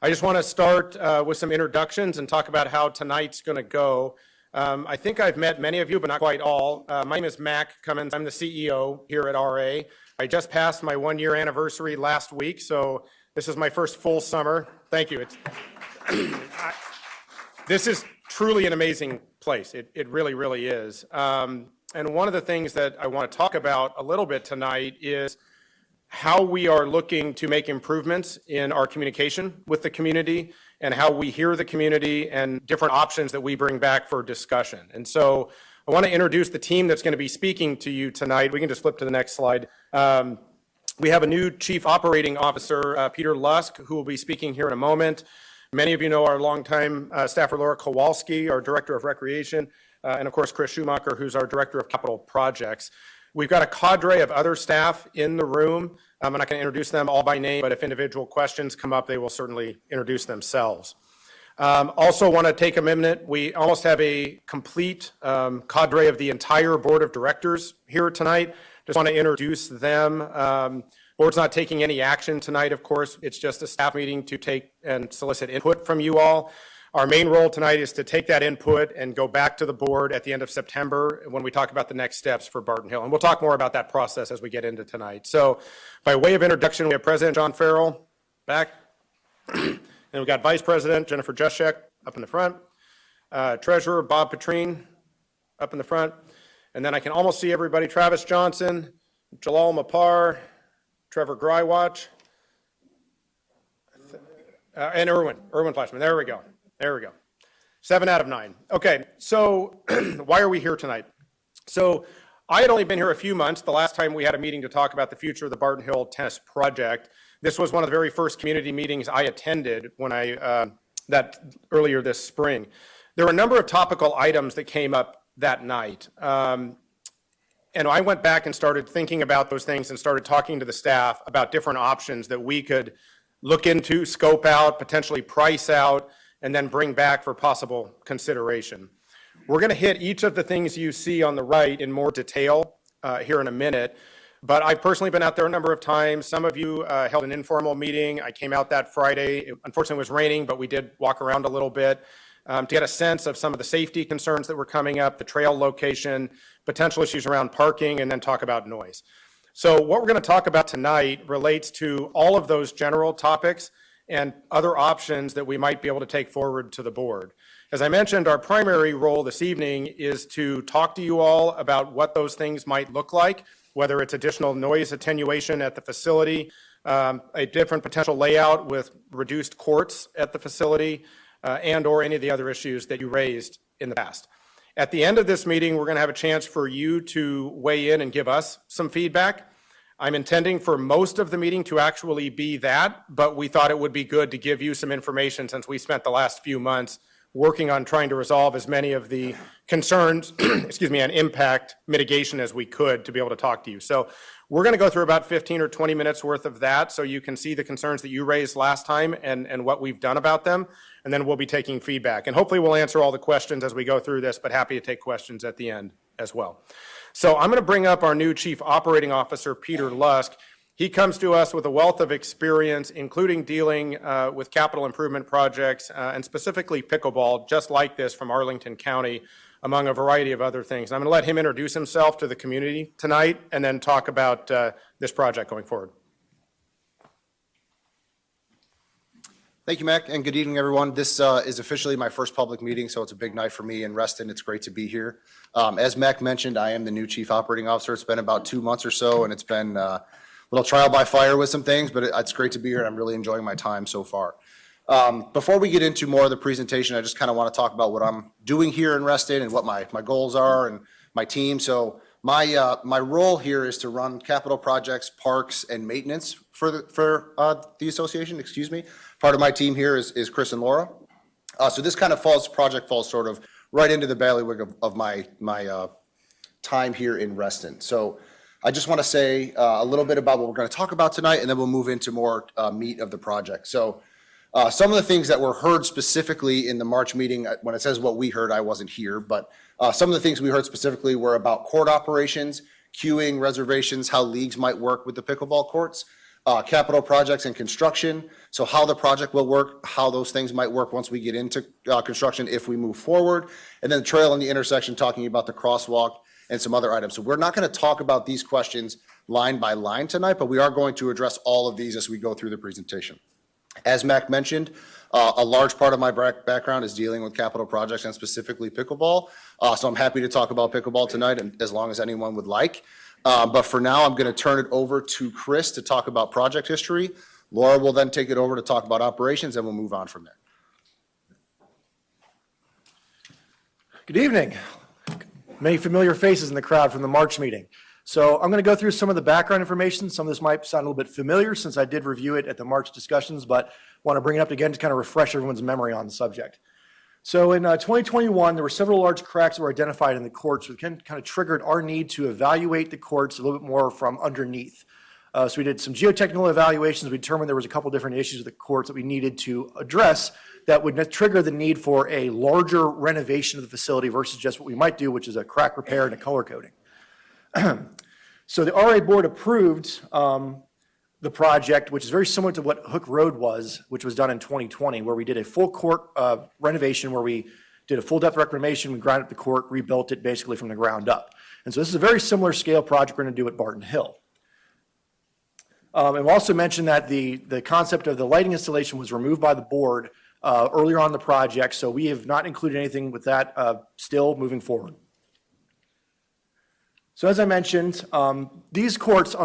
I just want to start with some introductions and talk about how tonight's going to go. I think I've met many of you, but not quite all. My name is Mac Cummins. I'm the CEO here at RA. I just passed my 1-year anniversary last week, so this is my first full summer. Thank you. This is truly an amazing place. It really, really is. And one of the things that I want to talk about a little bit tonight is how we are looking to make improvements in our communication with the community and how we hear the community and different options that we bring back for discussion. And so I want to introduce the team that's going to be speaking to you tonight. We can just flip to the next slide. We have a new Chief Operating Officer, Peter Lusk, who will be speaking here in a moment. Many of you know our longtime staffer, Laura Kowalski, our Director of Recreation, and of course, Chris Schumacher, who's our Director of Capital Projects. We've got a cadre of other staff in the room. I'm not going to introduce them all by name, but if individual questions come up, they will certainly introduce themselves. Also want to take a minute. We almost have a complete cadre of the entire board of directors here tonight. Just want to introduce them. Board's not taking any action tonight, of course. It's just a staff meeting to take and solicit input from you all. Our main role tonight is to take that input and go back to the board at the end of September when we talk about the next steps for Barton Hill. And we'll talk more about that process as we get into tonight. So by way of introduction, we have President John Farrell back. And we've got Vice President Jennifer Juszczyk up in the front. Treasurer Bob Petrine up in the front. And then I can almost see everybody. Travis Johnson, Jalal Mapar, Trevor Grywatch, and Erwin Flashman. There we go. 7 out of 9. Okay, so why are we here tonight? So I had only been here a few months. The last time we had a meeting to talk about the future of the Barton Hill Tennis Project. This was one of the very first community meetings I attended when earlier this spring. There were a number of topical items that came up that night. And I went back and started thinking about those things and started talking to the staff about different options that we could look into, scope out, potentially price out, and then bring back for possible consideration. We're going to hit each of the things you see on the right in more detail here in a minute, but I've personally been out there a number of times. Some of you held an informal meeting. I came out that Friday. It unfortunately was raining, but we did walk around a little bit to get a sense of some of the safety concerns that were coming up, the trail location, potential issues around parking, and then talk about noise. So what we're going to talk about tonight relates to all of those general topics and other options that we might be able to take forward to the board. As I mentioned, our primary role this evening is to talk to you all about what those things might look like, whether it's additional noise attenuation at the facility, a different potential layout with reduced courts at the facility, and or any of the other issues that you raised in the past. At the end of this meeting, we're going to have a chance for you to weigh in and give us some feedback. I'm intending for most of the meeting to actually be that, but we thought it would be good to give you some information since we spent the last few months working on trying to resolve as many of the concerns, and impact mitigation as we could to be able to talk to you. So we're going to go through about 15 or 20 minutes worth of that so you can see the concerns that you raised last time and what we've done about them, and then we'll be taking feedback. And hopefully we'll answer all the questions as we go through this, but happy to take questions at the end as well. So I'm going to bring up our new Chief Operating Officer, Peter Lusk. He comes to us with a wealth of experience, including dealing with capital improvement projects and specifically pickleball, just like this from Arlington County, among a variety of other things. And I'm going to let him introduce himself to the community tonight and then talk about this project going forward. Thank you, Mac, and good evening, everyone. This is officially my first public meeting, so it's a big night for me in Reston. It's great to be here. As Mac mentioned, I am the new Chief Operating Officer. It's been about 2 months or so, and it's been a little trial by fire with some things, but it's great to be here, and I'm really enjoying my time so far. Before we get into more of the presentation, I just kind of want to talk about what I'm doing here in Reston and what my goals are and my team. So my role here is to run capital projects, parks, and maintenance for the association. Part of my team here is Chris and Laura. So this kind of project falls sort of right into the bailiwick of my time here in Reston. So I just want to say a little bit about what we're going to talk about tonight, and then we'll move into more meat of the project. So some of the things that were heard specifically in the March meeting, when it says what we heard, I wasn't here, but some of the things we heard specifically were about court operations, queuing, reservations, how leagues might work with the pickleball courts. capital projects and construction, so how the project will work, how those things might work once we get into construction if we move forward, and then the trail and the intersection, talking about the crosswalk and some other items. So we're not going to talk about these questions line by line tonight, but we are going to address all of these as we go through the presentation. As Mac mentioned, a large part of my background is dealing with capital projects and specifically pickleball. So I'm happy to talk about pickleball tonight, and as long as anyone would like. But for now, I'm going to turn it over to Chris to talk about project history. Laura will then take it over to talk about operations, and we'll move on from there. Good evening. Many familiar faces in the crowd from the March meeting. So I'm going to go through some of the background information. Some of this might sound a little bit familiar since I did review it at the March discussions, but want to bring it up again to kind of refresh everyone's memory on the subject. So in 2021, there were several large cracks that were identified in the courts, which kind of triggered our need to evaluate the courts a little bit more from underneath. So we did some geotechnical evaluations. We determined there was a couple different issues with the courts that we needed to address that would trigger the need for a larger renovation of the facility versus just what we might do, which is a crack repair and a color coding. So the RA board approved the project, which is very similar to what Hook Road was, which was done in 2020, where we did a full court renovation, where we did a full depth reclamation, we ground up the court, rebuilt it basically from the ground up. And so this is a very similar scale project we're going to do at Barton Hill. And we'll also mention that the concept of the lighting installation was removed by the board earlier on in the project, so we have not included anything with that still moving forward. So as I mentioned, these courts,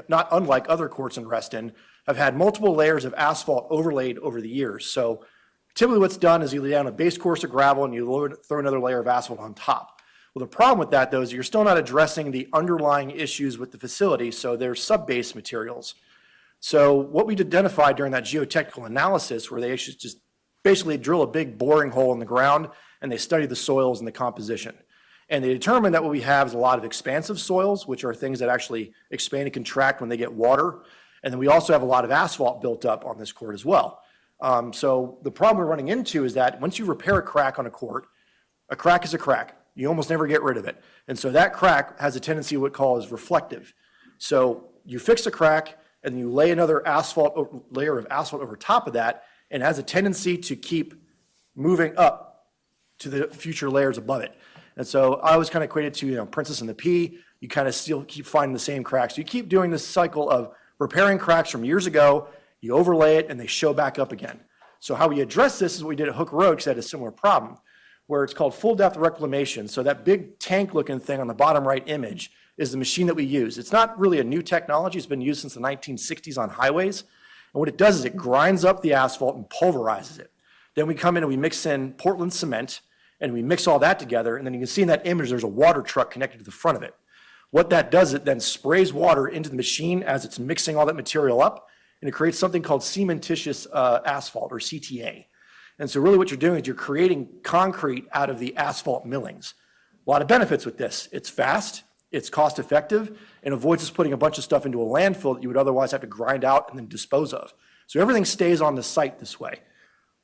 not unlike other courts in Reston, have had multiple layers of asphalt overlaid over the years. So typically what's done is you lay down a base course of gravel and you throw another layer of asphalt on top. Well, the problem with that, though, is you're still not addressing the underlying issues with the facility, so there's sub-base materials. So what we identified during that geotechnical analysis, where they just basically drill a big boring hole in the ground and they study the soils and the composition. And they determined that what we have is a lot of expansive soils, which are things that actually expand and contract when they get water. And then we also have a lot of asphalt built up on this court as well. So the problem we're running into is that once you repair a crack on a court is a crack. You almost never get rid of it. And so that crack has a tendency what we call is reflective. So you fix a crack and you lay another layer of asphalt over top of that, and it has a tendency to keep moving up to the future layers above it. And so I always kind of equate it to, Princess and the Pea. You kind of still keep finding the same cracks. You keep doing this cycle of repairing cracks from years ago, you overlay it, and they show back up again. So how we address this is what we did at Hook Road, because it had a similar problem, where it's called full depth reclamation. So that big tank looking thing on the bottom right image is the machine that we use. It's not really a new technology. It's been used since the 1960s on highways. And what it does is it grinds up the asphalt and pulverizes it. Then we come in and we mix in Portland cement, and we mix all that together. And then you can see in that image, there's a water truck connected to the front of it. What that does, it then sprays water into the machine as it's mixing all that material up, and it creates something called cementitious asphalt, or CTA. And so really what you're doing is you're creating concrete out of the asphalt millings. A lot of benefits with this. It's fast, it's cost effective, and avoids us putting a bunch of stuff into a landfill that you would otherwise have to grind out and then dispose of. So everything stays on the site this way.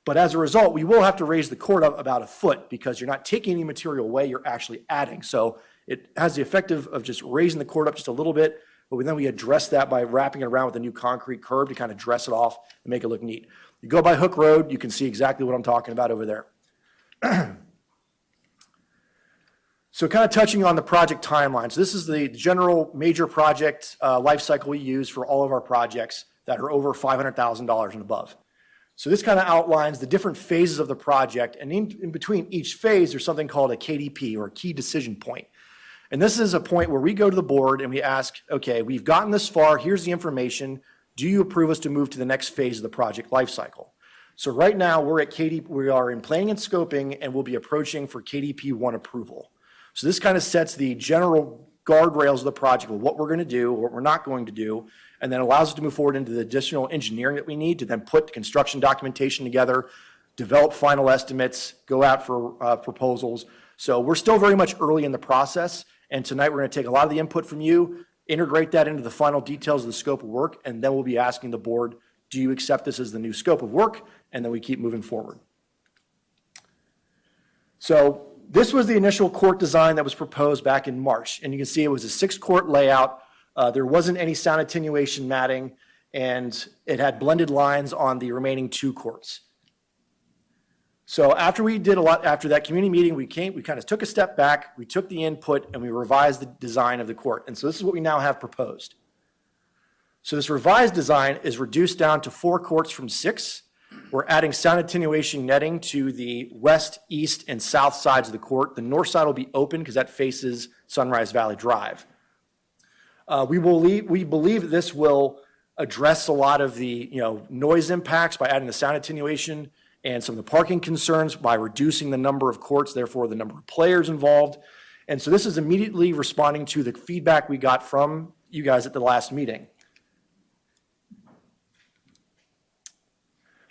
But as a result, we will have to raise the court up about a foot because you're not taking any material away, you're actually adding. So it has the effect of just raising the court up just a little bit, but then we address that by wrapping it around with a new concrete curb to kind of dress it off and make it look neat. You go by Hook Road, you can see exactly what I'm talking about over there. So kind of touching on the project timeline. So this is the general major project life cycle we use for all of our projects that are over $500,000 and above. So this kind of outlines the different phases of the project, and in between each phase, there's something called a KDP, or a key decision point. And this is a point where we go to the board and we ask, okay, we've gotten this far, here's the information, do you approve us to move to the next phase of the project life cycle? So right now, we are in planning and scoping, and we'll be approaching for KDP 1 approval. So this kind of sets the general guardrails of the project, of what we're going to do, what we're not going to do, and then allows us to move forward into the additional engineering that we need to then put the construction documentation together, develop final estimates, go out for proposals. So we're still very much early in the process, and tonight we're going to take a lot of the input from you, integrate that into the final details of the scope of work, and then we'll be asking the board, do you accept this as the new scope of work? And then we keep moving forward. So this was the initial court design that was proposed back in March, and you can see it was a 6-court layout. There wasn't any sound attenuation matting, and it had blended lines on the remaining 2 courts. So after we did a lot, after that community meeting, we kind of took a step back, we took the input, and we revised the design of the court. And so this is what we now have proposed. So this revised design is reduced down to 4 courts from 6. We're adding sound attenuation netting to the west, east, and south sides of the court. The north side will be open because that faces Sunrise Valley Drive. We believe that this will address a lot of the noise impacts by adding the sound attenuation and some of the parking concerns by reducing the number of courts, therefore the number of players involved. And so this is immediately responding to the feedback we got from you guys at the last meeting.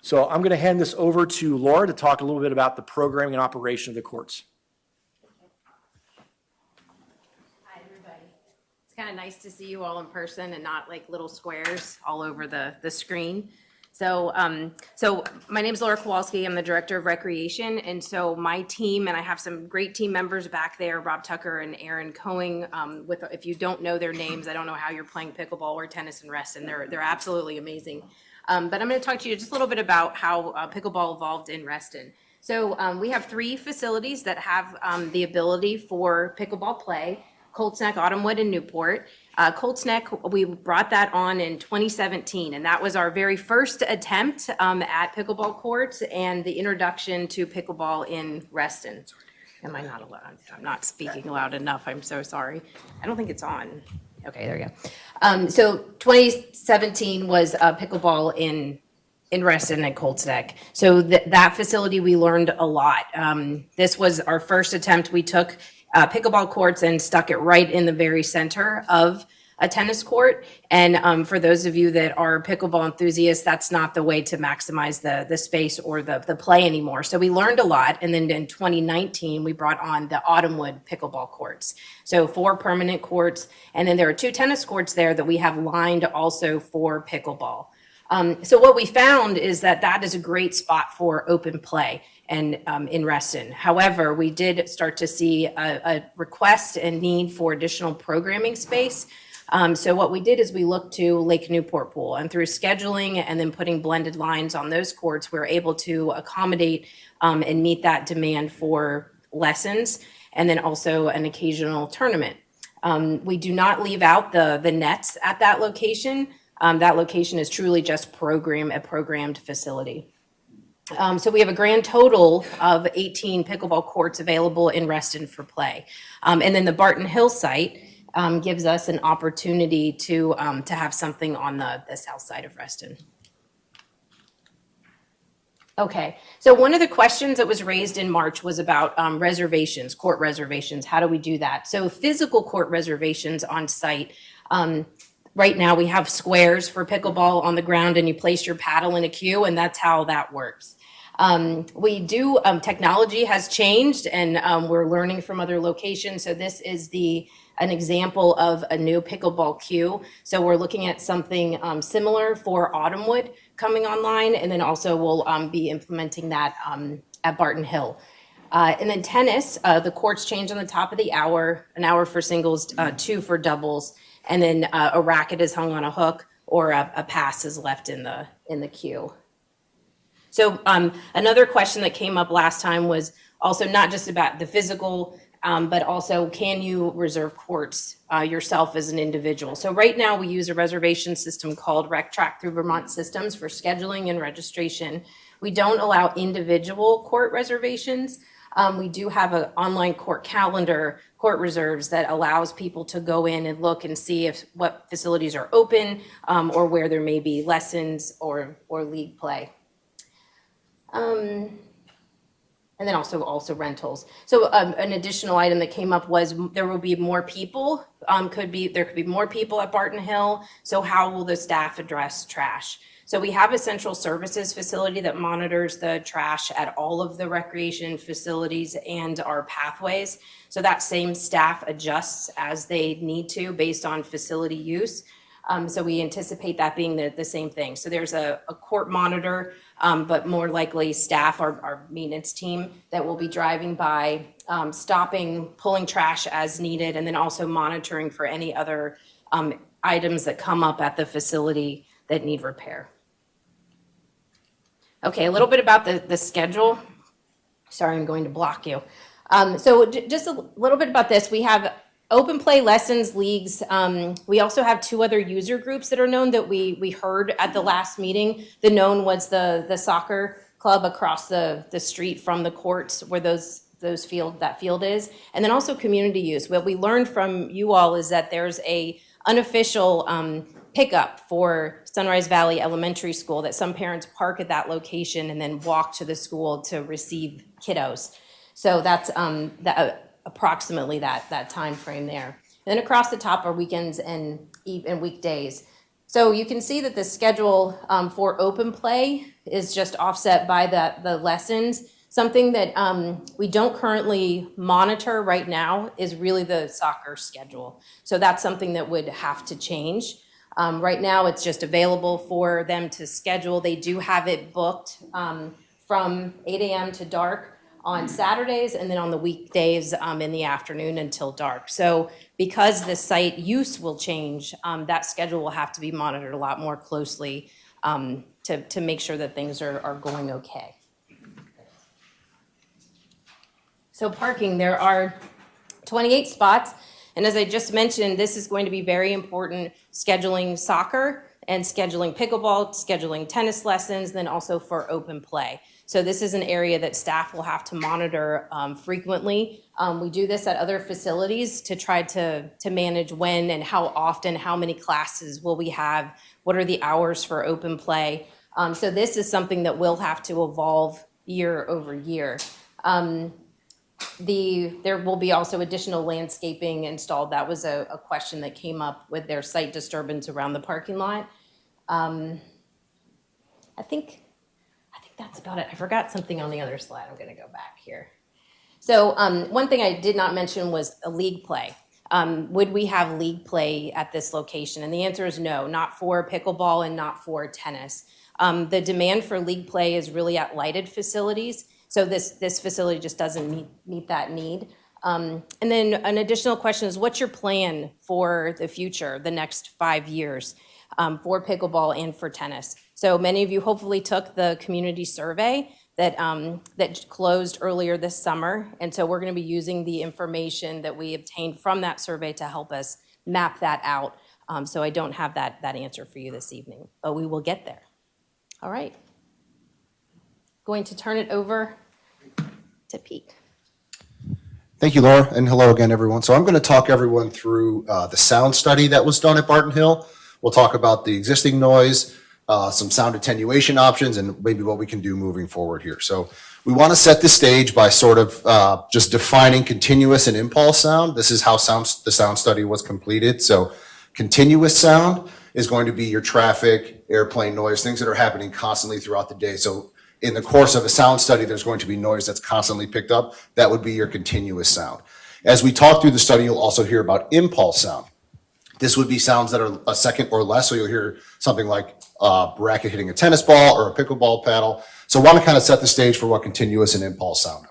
So I'm going to hand this over to Laura to talk a little bit about the programming and operation of the courts. Hi, everybody. It's kind of nice to see you all in person and not like little squares all over the screen. So my name is Laura Kowalski. I'm the Director of Recreation. And so my team, and I have some great team members back there, Rob Tucker and Aaron Coing. If you don't know their names, I don't know how you're playing pickleball or tennis in Reston. They're absolutely amazing. But I'm going to talk to you just a little bit about how pickleball evolved in Reston. So we have 3 facilities that have the ability for pickleball play: Colts Neck, Autumnwood, and Newport. Colts Neck, we brought that on in 2017, and that was our very first attempt at pickleball courts and the introduction to pickleball in Reston. Am I not allowed? I'm not speaking loud enough. I'm so sorry. I don't think it's on. Okay, there we go. So 2017 was pickleball in Reston at Colts Neck. So that facility, we learned a lot. This was our first attempt. We took pickleball courts and stuck it right in the very center of a tennis court. And for those of you that are pickleball enthusiasts, that's not the way to maximize the space or the play anymore. So we learned a lot. And then in 2019, we brought on the Autumnwood pickleball courts. So 4 permanent courts. And then there are 2 tennis courts there that we have lined also for pickleball. So what we found is that is a great spot for open play and in Reston. However, we did start to see a request and need for additional programming space. So what we did is we looked to Lake Newport Pool, and through scheduling and then putting blended lines on those courts, we were able to accommodate and meet that demand for lessons and then also an occasional tournament. We do not leave out the nets at that location. That location is truly just a programmed facility. So we have a grand total of 18 pickleball courts available in Reston for play. And then the Barton Hill site gives us an opportunity to have something on the south side of Reston. Okay, so one of the questions that was raised in March was about reservations, court reservations. How do we do that? So physical court reservations on site. Right now we have squares for pickleball on the ground and you place your paddle in a queue, and that's how that works. Technology has changed, and we're learning from other locations. So this is an example of a new pickleball queue. So we're looking at something similar for Autumnwood coming online, and then also we'll be implementing that at Barton Hill. And then tennis, the courts change on the top of the hour, an hour for singles, 2 for doubles, and then a racket is hung on a hook or a pass is left in the queue. So another question that came up last time was also not just about the physical, but also can you reserve courts yourself as an individual? So right now we use a reservation system called RecTrack through Vermont Systems for scheduling and registration. We don't allow individual court reservations. We do have an online court calendar, court reserves, that allows people to go in and look and see what facilities are open or where there may be lessons or league play. And then also rentals. So an additional item that came up was there will be more people. There could be more people at Barton Hill. So how will the staff address trash? So we have a central services facility that monitors the trash at all of the recreation facilities and our pathways. So that same staff adjusts as they need to based on facility use. So we anticipate that being the same thing. So there's a court monitor, but more likely staff, our maintenance team, that will be driving by, stopping, pulling trash as needed, and then also monitoring for any other items that come up at the facility that need repair. Okay, a little bit about the schedule. Sorry, I'm going to block you. Just a little bit about this. We have open play lessons, leagues. We also have two other user groups that are known that we heard at the last meeting. The known was the soccer club across the street from the courts where that field is, and then also community use. What we learned from you all is that there's a unofficial pickup for Sunrise Valley Elementary School, that some parents park at that location and then walk to the school to receive kiddos. So that's approximately that time frame there. And then across the top are weekends and weekdays. So you can see that the schedule for open play is just offset by the lessons. Something that we don't currently monitor right now is really the soccer schedule. So that's something that would have to change. Right now, it's just available for them to schedule. They do have it booked from 8 a.m. to dark on Saturdays, and then on the weekdays in the afternoon until dark. So because the site use will change, that schedule will have to be monitored a lot more closely to make sure that things are going okay. So parking, there are 28 spots. And as I just mentioned, this is going to be very important, scheduling soccer and scheduling pickleball, scheduling tennis lessons, then also for open play. So this is an area that staff will have to monitor frequently. We do this at other facilities to try to manage when and how often, how many classes will we have, what are the hours for open play. So this is something that will have to evolve year over year. There will be also additional landscaping installed. That was a question that came up with their site disturbance around the parking lot. I think that's about it. I forgot something on the other slide. I'm going to go back here. So one thing I did not mention was a league play. Would we have league play at this location? And the answer is no, not for pickleball and not for tennis. The demand for league play is really at lighted facilities. So this facility just doesn't meet that need. And then an additional question is, what's your plan for the future, the next 5 years, for pickleball and for tennis? So many of you hopefully took the community survey that closed earlier this summer. And so we're going to be using the information that we obtained from that survey to help us map that out. So I don't have that answer for you this evening, but we will get there. All right. Going to turn it over to Pete. Thank you, Laura, and hello again, everyone. So I'm going to talk everyone through the sound study that was done at Barton Hill. We'll talk about the existing noise, some sound attenuation options, and maybe what we can do moving forward here. So we want to set the stage by sort of just defining continuous and impulse sound. This is how the sound study was completed. So continuous sound is going to be your traffic, airplane noise, things that are happening constantly throughout the day. So in the course of a sound study, there's going to be noise that's constantly picked up. That would be your continuous sound. As we talk through the study, you'll also hear about impulse sound. This would be sounds that are a second or less. So you'll hear something like a racket hitting a tennis ball or a pickleball paddle. So I want to kind of set the stage for what continuous and impulse sound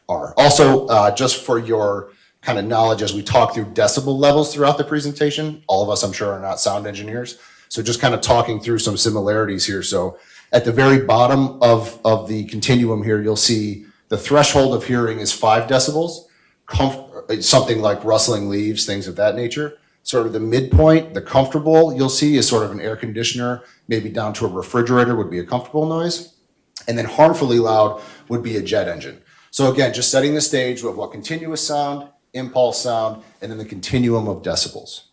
are. Also, just for your kind of knowledge, as we talk through decibel levels throughout the presentation, all of us, I'm sure, are not sound engineers. So just kind of talking through some similarities here. So at the very bottom of the continuum here, you'll see the threshold of hearing is 5 decibels, something like rustling leaves, things of that nature. Sort of the midpoint, the comfortable, you'll see is sort of an air conditioner, maybe down to a refrigerator would be a comfortable noise. And then harmfully loud would be a jet engine. So again, just setting the stage with what continuous sound, impulse sound, and then the continuum of decibels.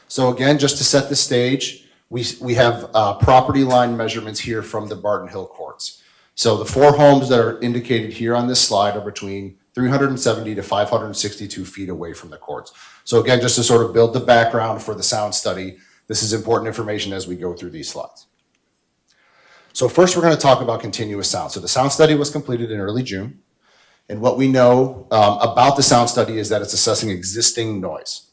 So again, just to set the stage, we have property line measurements here from the Barton Hill courts. So the 4 homes that are indicated here on this slide are between 370 to 562 feet away from the courts. So again, just to sort of build the background for the sound study, this is important information as we go through these slides. So first we're going to talk about continuous sound. So the sound study was completed in early June. And what we know about the sound study is that it's assessing existing noise.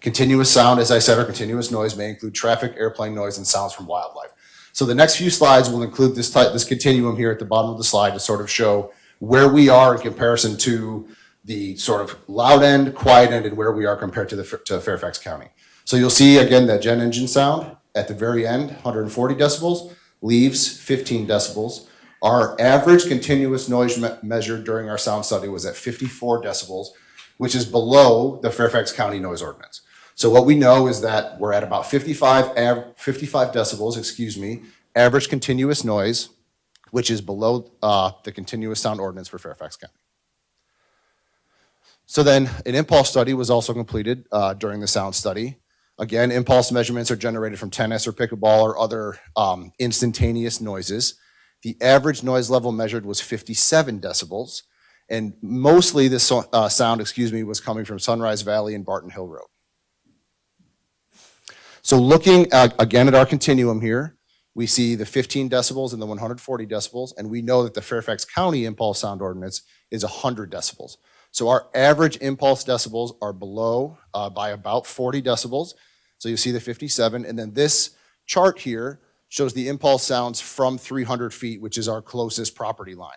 Continuous sound, as I said, or continuous noise may include traffic, airplane noise, and sounds from wildlife. So the next few slides will include this continuum here at the bottom of the slide to sort of show where we are in comparison to the sort of loud end, quiet end, and where we are compared to Fairfax County. So you'll see again that jet engine sound at the very end, 140 decibels, leaves 15 decibels. Our average continuous noise measured during our sound study was at 54 decibels, which is below the Fairfax County noise ordinance. So what we know is that we're at about 55 decibels, average continuous noise, which is below the continuous sound ordinance for Fairfax County. So then an impulse study was also completed during the sound study. Again, impulse measurements are generated from tennis or pickleball or other instantaneous noises. The average noise level measured was 57 decibels, and mostly this sound, was coming from Sunrise Valley and Barton Hill Road. So looking again at our continuum here, we see the 15 decibels and the 140 decibels, and we know that the Fairfax County impulse sound ordinance is 100 decibels. So our average impulse decibels are below by about 40 decibels. So you see the 57, and then this chart here shows the impulse sounds from 300 feet, which is our closest property line.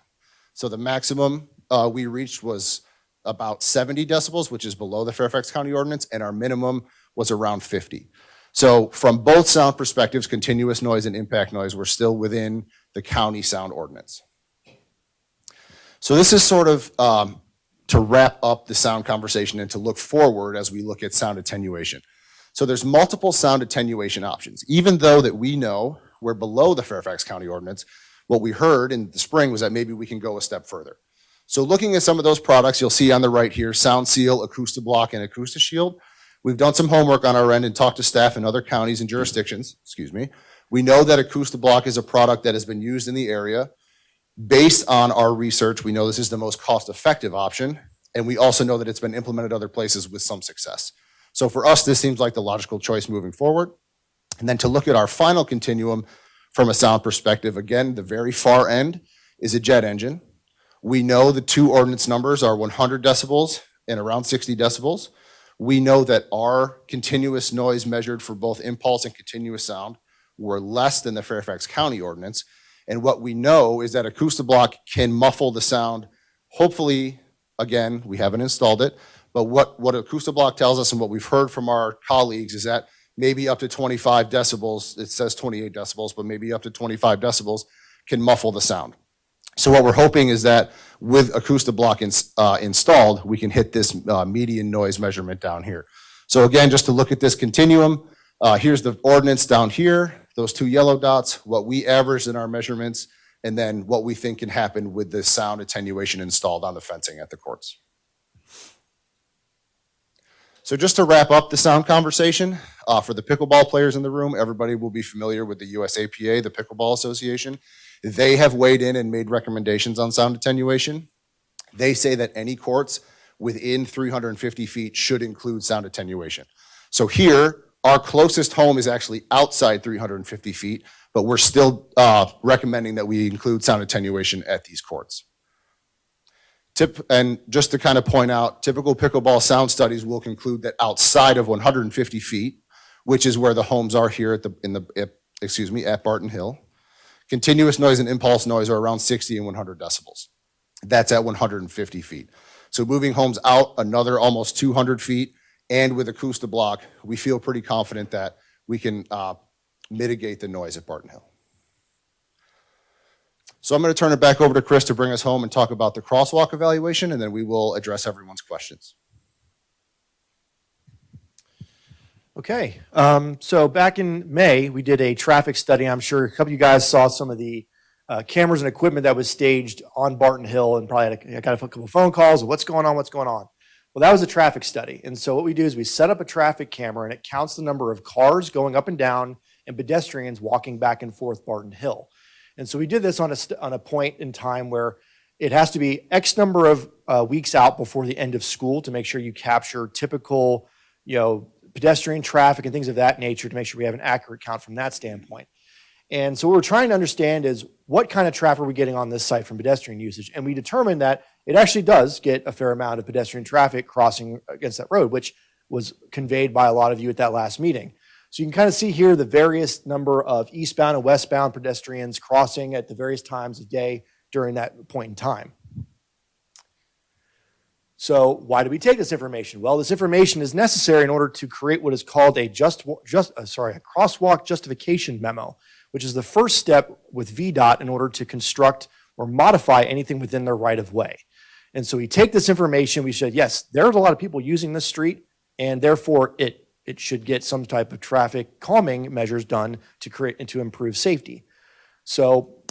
So the maximum we reached was about 70 decibels, which is below the Fairfax County ordinance, and our minimum was around 50. So from both sound perspectives, continuous noise and impact noise, we're still within the county sound ordinance. So this is sort of to wrap up the sound conversation and to look forward as we look at sound attenuation. So there's multiple sound attenuation options. Even though that we know we're below the Fairfax County ordinance, what we heard in the spring was that maybe we can go a step further. So looking at some of those products, you'll see on the right here, Sound Seal, AcoustiBlock, and AcoustiShield. We've done some homework on our end and talked to staff in other counties and jurisdictions, We know that AcoustiBlock is a product that has been used in the area. Based on our research, we know this is the most cost-effective option, and we also know that it's been implemented other places with some success. So for us, this seems like the logical choice moving forward. And then to look at our final continuum from a sound perspective, again, the very far end is a jet engine. We know the two ordinance numbers are 100 decibels and around 60 decibels. We know that our continuous noise measured for both impulse and continuous sound were less than the Fairfax County ordinance. And what we know is that AcoustiBlock can muffle the sound. Hopefully, again, we haven't installed it, but what AcoustiBlock tells us and what we've heard from our colleagues is that maybe up to 25 decibels, it says 28 decibels, but maybe up to 25 decibels can muffle the sound. So what we're hoping is that with AcoustiBlock installed, we can hit this median noise measurement down here. So again, just to look at this continuum, here's the ordinance down here, those two yellow dots, what we averaged in our measurements, and then what we think can happen with the sound attenuation installed on the fencing at the courts. So just to wrap up the sound conversation, for the pickleball players in the room, everybody will be familiar with the USAPA, the Pickleball Association. They have weighed in and made recommendations on sound attenuation. They say that any courts within 350 feet should include sound attenuation. So here, our closest home is actually outside 350 feet, but we're still recommending that we include sound attenuation at these courts. And just to kind of point out, typical pickleball sound studies will conclude that outside of 150 feet, which is where the homes are here at Barton Hill, continuous noise and impulse noise are around 60 and 100 decibels. That's at 150 feet. So moving homes out another almost 200 feet, and with AcoustiBlock, we feel pretty confident that we can mitigate the noise at Barton Hill. So I'm going to turn it back over to Chris to bring us home and talk about the crosswalk evaluation, and then we will address everyone's questions. Okay, so back in May, we did a traffic study. I'm sure a couple of you guys saw some of the cameras and equipment that was staged on Barton Hill, and probably got a couple of phone calls of what's going on. Well, that was a traffic study. And so what we do is we set up a traffic camera, and it counts the number of cars going up and down and pedestrians walking back and forth Barton Hill. And so we did this on a point in time where it has to be X number of weeks out before the end of school to make sure you capture typical, pedestrian traffic and things of that nature to make sure we have an accurate count from that standpoint. And so what we're trying to understand is what kind of traffic are we getting on this site from pedestrian usage? And we determined that it actually does get a fair amount of pedestrian traffic crossing against that road, which was conveyed by a lot of you at that last meeting. So you can kind of see here the various number of eastbound and westbound pedestrians crossing at the various times of day during that point in time. So why do we take this information? Well, this information is necessary in order to create what is called a crosswalk justification memo, which is the first step with VDOT in order to construct or modify anything within their right of way. And so we take this information, we said, yes, there's a lot of people using this street, and therefore it should get some type of traffic calming measures done to create and to improve safety. So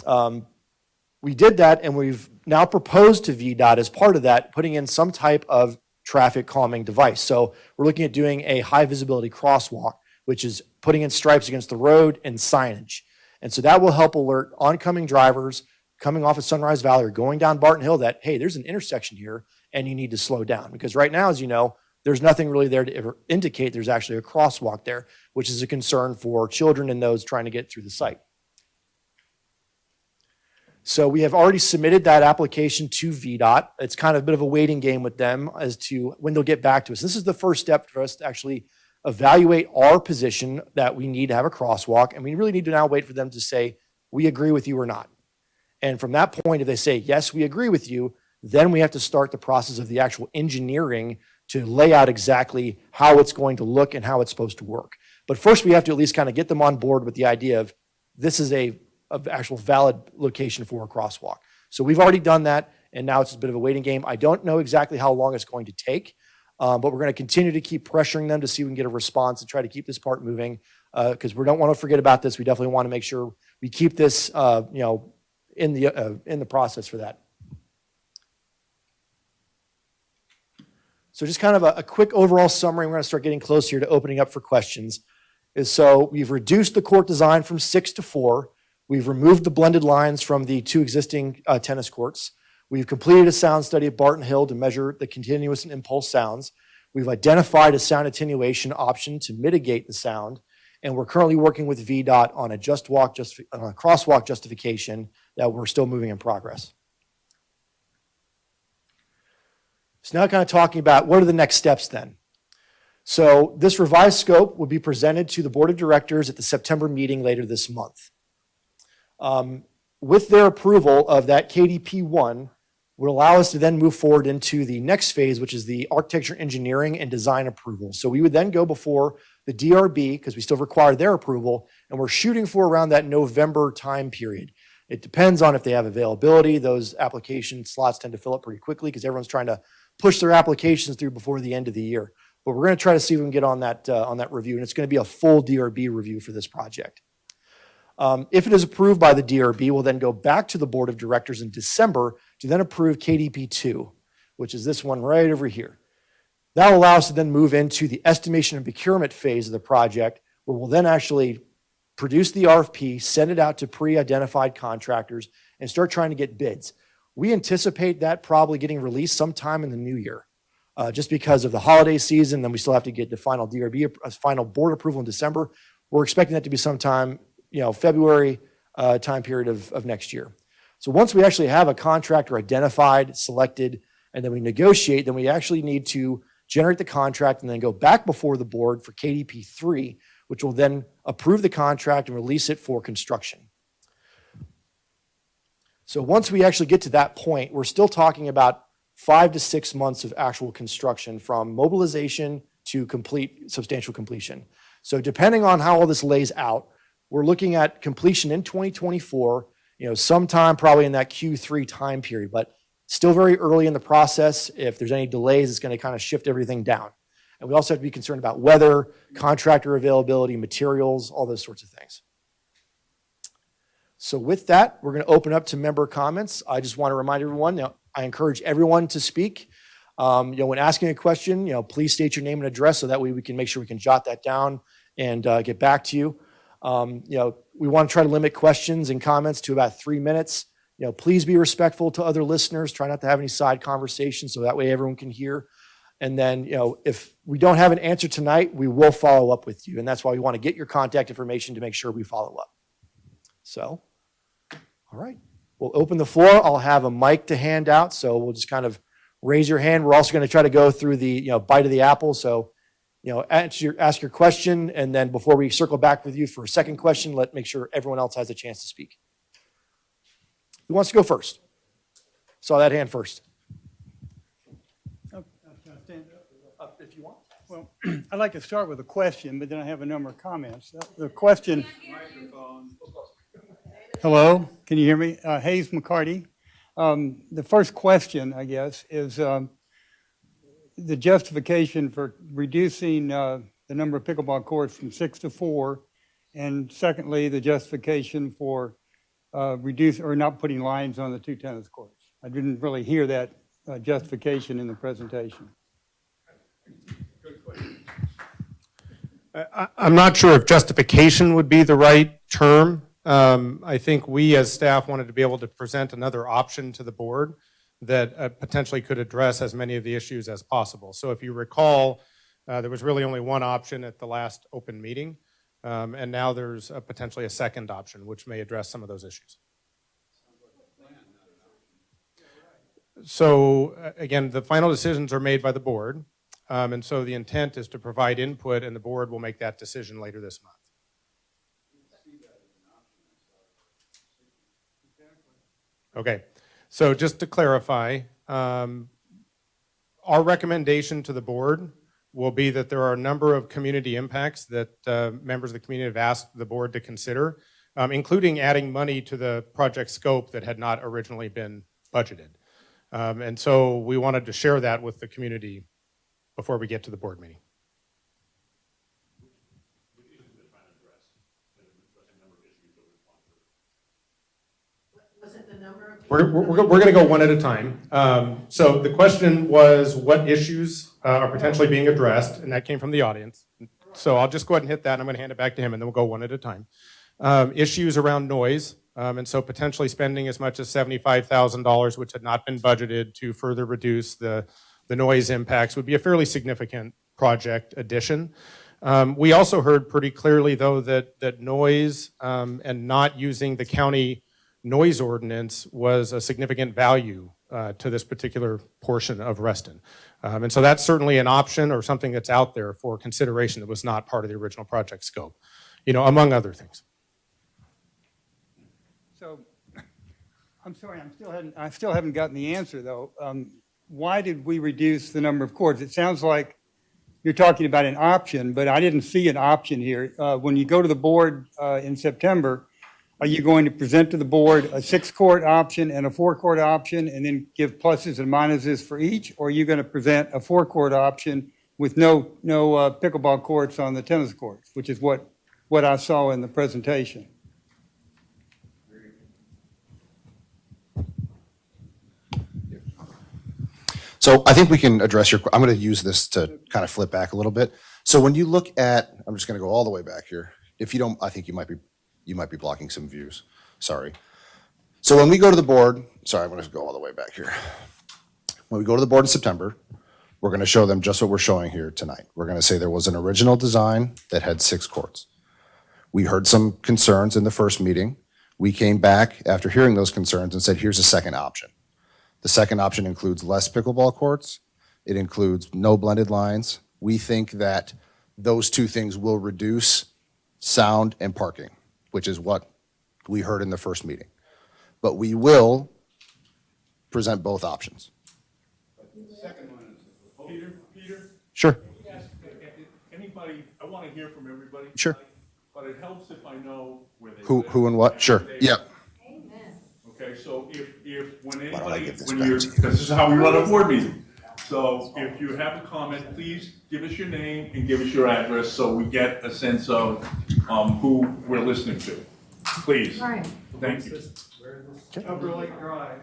we did that, and we've now proposed to VDOT as part of that, putting in some type of traffic calming device. So we're looking at doing a high visibility crosswalk, which is putting in stripes against the road and signage. And so that will help alert oncoming drivers coming off of Sunrise Valley or going down Barton Hill that, hey, there's an intersection here and you need to slow down. Because right now, as you know, there's nothing really there to ever indicate there's actually a crosswalk there, which is a concern for children and those trying to get through the site. So we have already submitted that application to VDOT. It's kind of a bit of a waiting game with them as to when they'll get back to us. This is the first step for us to actually evaluate our position that we need to have a crosswalk, and we really need to now wait for them to say, we agree with you or not. And from that point, if they say, yes, we agree with you, then we have to start the process of the actual engineering to lay out exactly how it's going to look and how it's supposed to work. But first, we have to at least kind of get them on board with the idea of this is a actual valid location for a crosswalk. So we've already done that, and now it's a bit of a waiting game. I don't know exactly how long it's going to take, but we're going to continue to keep pressuring them to see if we can get a response and try to keep this part moving, because we don't want to forget about this. We definitely want to make sure we keep this, in the process for that. So just kind of a quick overall summary. We're going to start getting close here to opening up for questions. So we've reduced the court design from 6 to 4. We've removed the blended lines from the 2 existing tennis courts. We've completed a sound study at Barton Hill to measure the continuous and impulse sounds. We've identified a sound attenuation option to mitigate the sound. And we're currently working with VDOT on a crosswalk justification that we're still moving in progress. So now kind of talking about what are the next steps then. So this revised scope will be presented to the Board of Directors at the September meeting later this month. With their approval of that KDP 1 would allow us to then move forward into the next phase, which is the architecture, engineering, and design approval. So we would then go before the DRB, because we still require their approval, and we're shooting for around that November time period. It depends on if they have availability. Those application slots tend to fill up pretty quickly because everyone's trying to push their applications through before the end of the year. But we're going to try to see if we can get on that review, and it's going to be a full DRB review for this project. If it is approved by the DRB, we'll then go back to the Board of Directors in December to then approve KDP 2, which is this one right over here. That will allow us to then move into the estimation and procurement phase of the project, where we'll then actually produce the RFP, send it out to pre-identified contractors, and start trying to get bids. We anticipate that probably getting released sometime in the new year, just because of the holiday season. Then we still have to get the final DRB, final board approval in December. We're expecting that to be sometime, February time period of next year. So once we actually have a contractor identified, selected, and then we negotiate, then we actually need to generate the contract and then go back before the board for KDP 3, which will then approve the contract and release it for construction. So once we actually get to that point, we're still talking about 5 to 6 months of actual construction from mobilization to substantial completion. So depending on how all this lays out, we're looking at completion in 2024, sometime probably in that Q3 time period, but still very early in the process. If there's any delays, it's going to kind of shift everything down. And we also have to be concerned about weather, contractor availability, materials, all those sorts of things. So with that, we're going to open up to member comments. I just want to remind everyone, I encourage everyone to speak. When asking a question, please state your name and address so that way we can make sure we can jot that down and get back to you. We want to try to limit questions and comments to about 3 minutes. Please be respectful to other listeners. Try not to have any side conversations so that way everyone can hear. And then, if we don't have an answer tonight, we will follow up with you. And that's why we want to get your contact information to make sure we follow up. So, all right, we'll open the floor. I'll have a mic to hand out. So we'll just kind of raise your hand. We're also going to try to go through the, bite of the apple. So, ask your question. And then before we circle back with you for a second question, make sure everyone else has a chance to speak. Who wants to go first? Saw that hand first. Well, I'd like to start with a question, but then I have a number of comments. The question. Hello, can you hear me? Hayes McCarty. The first question, I guess, is the justification for reducing the number of pickleball courts from 6 to 4, and secondly, the justification for reduce or not putting lines on the 2 tennis courts. I didn't really hear that justification in the presentation. I'm not sure if justification would be the right term. I think we as staff wanted to be able to present another option to the board that potentially could address as many of the issues as possible. So if you recall, there was really only one option at the last open meeting, and now there's potentially a second option, which may address some of those issues. So again, the final decisions are made by the board, and so the intent is to provide input, and the board will make that decision later this month. Okay, so just to clarify, our recommendation to the board will be that there are a number of community impacts that members of the community have asked the board to consider, including adding money to the project scope that had not originally been budgeted. And so we wanted to share that with the community before we get to the board meeting. We're going to go one at a time. So the question was what issues are potentially being addressed, and that came from the audience. So I'll just go ahead and hit that, and I'm going to hand it back to him, and then we'll go one at a time. Issues around noise, and so potentially spending as much as $75,000, which had not been budgeted, to further reduce the noise impacts would be a fairly significant project addition. We also heard pretty clearly, though, that noise and not using the county noise ordinance was a significant value to this particular portion of Reston. And so that's certainly an option or something that's out there for consideration that was not part of the original project scope, among other things. So, I'm sorry, I still haven't gotten the answer, though. Why did we reduce the number of courts? It sounds like you're talking about an option, but I didn't see an option here. When you go to the board in September, are you going to present to the board a 6-court option and a 4-court option and then give pluses and minuses for each? Or are you going to present a 4-court option with no pickleball courts on the tennis courts, which is what I saw in the presentation? So I think we can address I'm going to use this to kind of flip back a little bit. So when you look at, I'm just going to go all the way back here. If you don't, I think you might be blocking some views. Sorry. So when we go to the board, sorry, I'm going to go all the way back here. When we go to the board in September, we're going to show them just what we're showing here tonight. We're going to say there was an original design that had 6 courts. We heard some concerns in the first meeting. We came back after hearing those concerns and said, here's a second option. The second option includes less pickleball courts. It includes no blended lines. We think that those 2 things will reduce sound and parking, which is what we heard in the first meeting. But we will present both options. Second one is, Peter? Sure. Anybody, I want to hear from everybody. Sure. tonight, But it helps if I know where they live. Who and what? Sure. Yeah. Okay, so if when Why don't I anybody, give this when back you're, to you? this is how we run a board meeting. So if you have a comment, please give us your name and give us your address so we get a sense of who we're listening to. Please. All right. Thank you. Upper Lake Drive.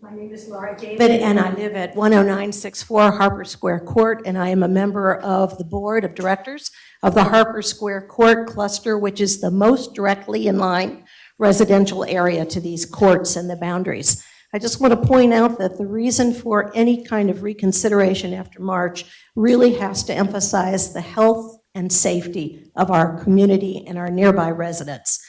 My name is Laura David, and I live at 10964 Harper Square Court, and I am a member of the board of directors of the Harper Square Court cluster, which is the most directly in line residential area to these courts and the boundaries. I just want to point out that the reason for any kind of reconsideration after March really has to emphasize the health and safety of our community and our nearby residents.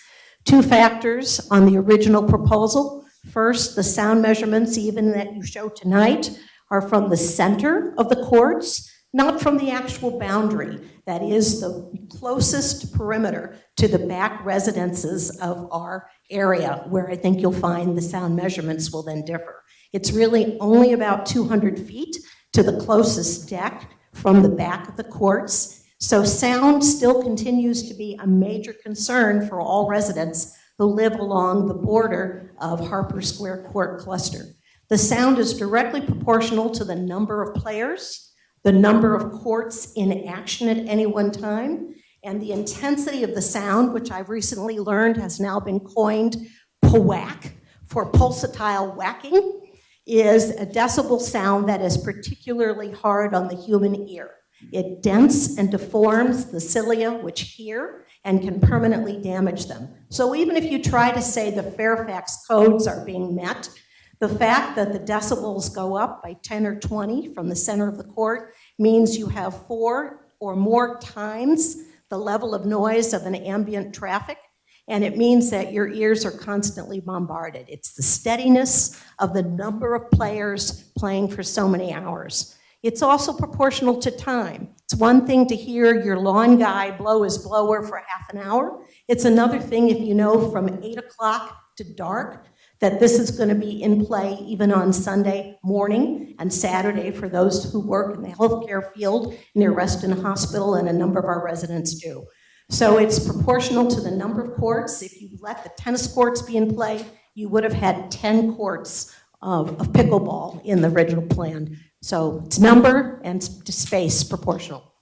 2 factors on the original proposal. First, the sound measurements, even that you show tonight, are from the center of the courts, not from the actual boundary that is the closest perimeter to the back residences of our area, where I think you'll find the sound measurements will then differ. It's really only about 200 feet to the closest deck from the back of the courts. So sound still continues to be a major concern for all residents who live along the border of Harper Square Court cluster. The sound is directly proportional to the number of players, the number of courts in action at any one time, and the intensity of the sound, which I've recently learned has now been coined PWAC, for pulsatile whacking, is a decibel sound that is particularly hard on the human ear. It dents and deforms the cilia which hear and can permanently damage them. So even if you try to say the Fairfax codes are being met, the fact that the decibels go up by 10 or 20 from the center of the court means you have 4 or more times the level of noise of an ambient traffic, and it means that your ears are constantly bombarded. It's the steadiness of the number of players playing for so many hours. It's also proportional to time. It's one thing to hear your lawn guy blow his blower for half an hour. It's another thing if you know from 8 o'clock to dark that this is going to be in play even on Sunday morning and Saturday for those who work in the healthcare field near Reston Hospital, and a number of our residents do. So it's proportional to the number of courts. If you let the tennis courts be in play, you would have had 10 courts of pickleball in the original plan. So it's number and space proportional.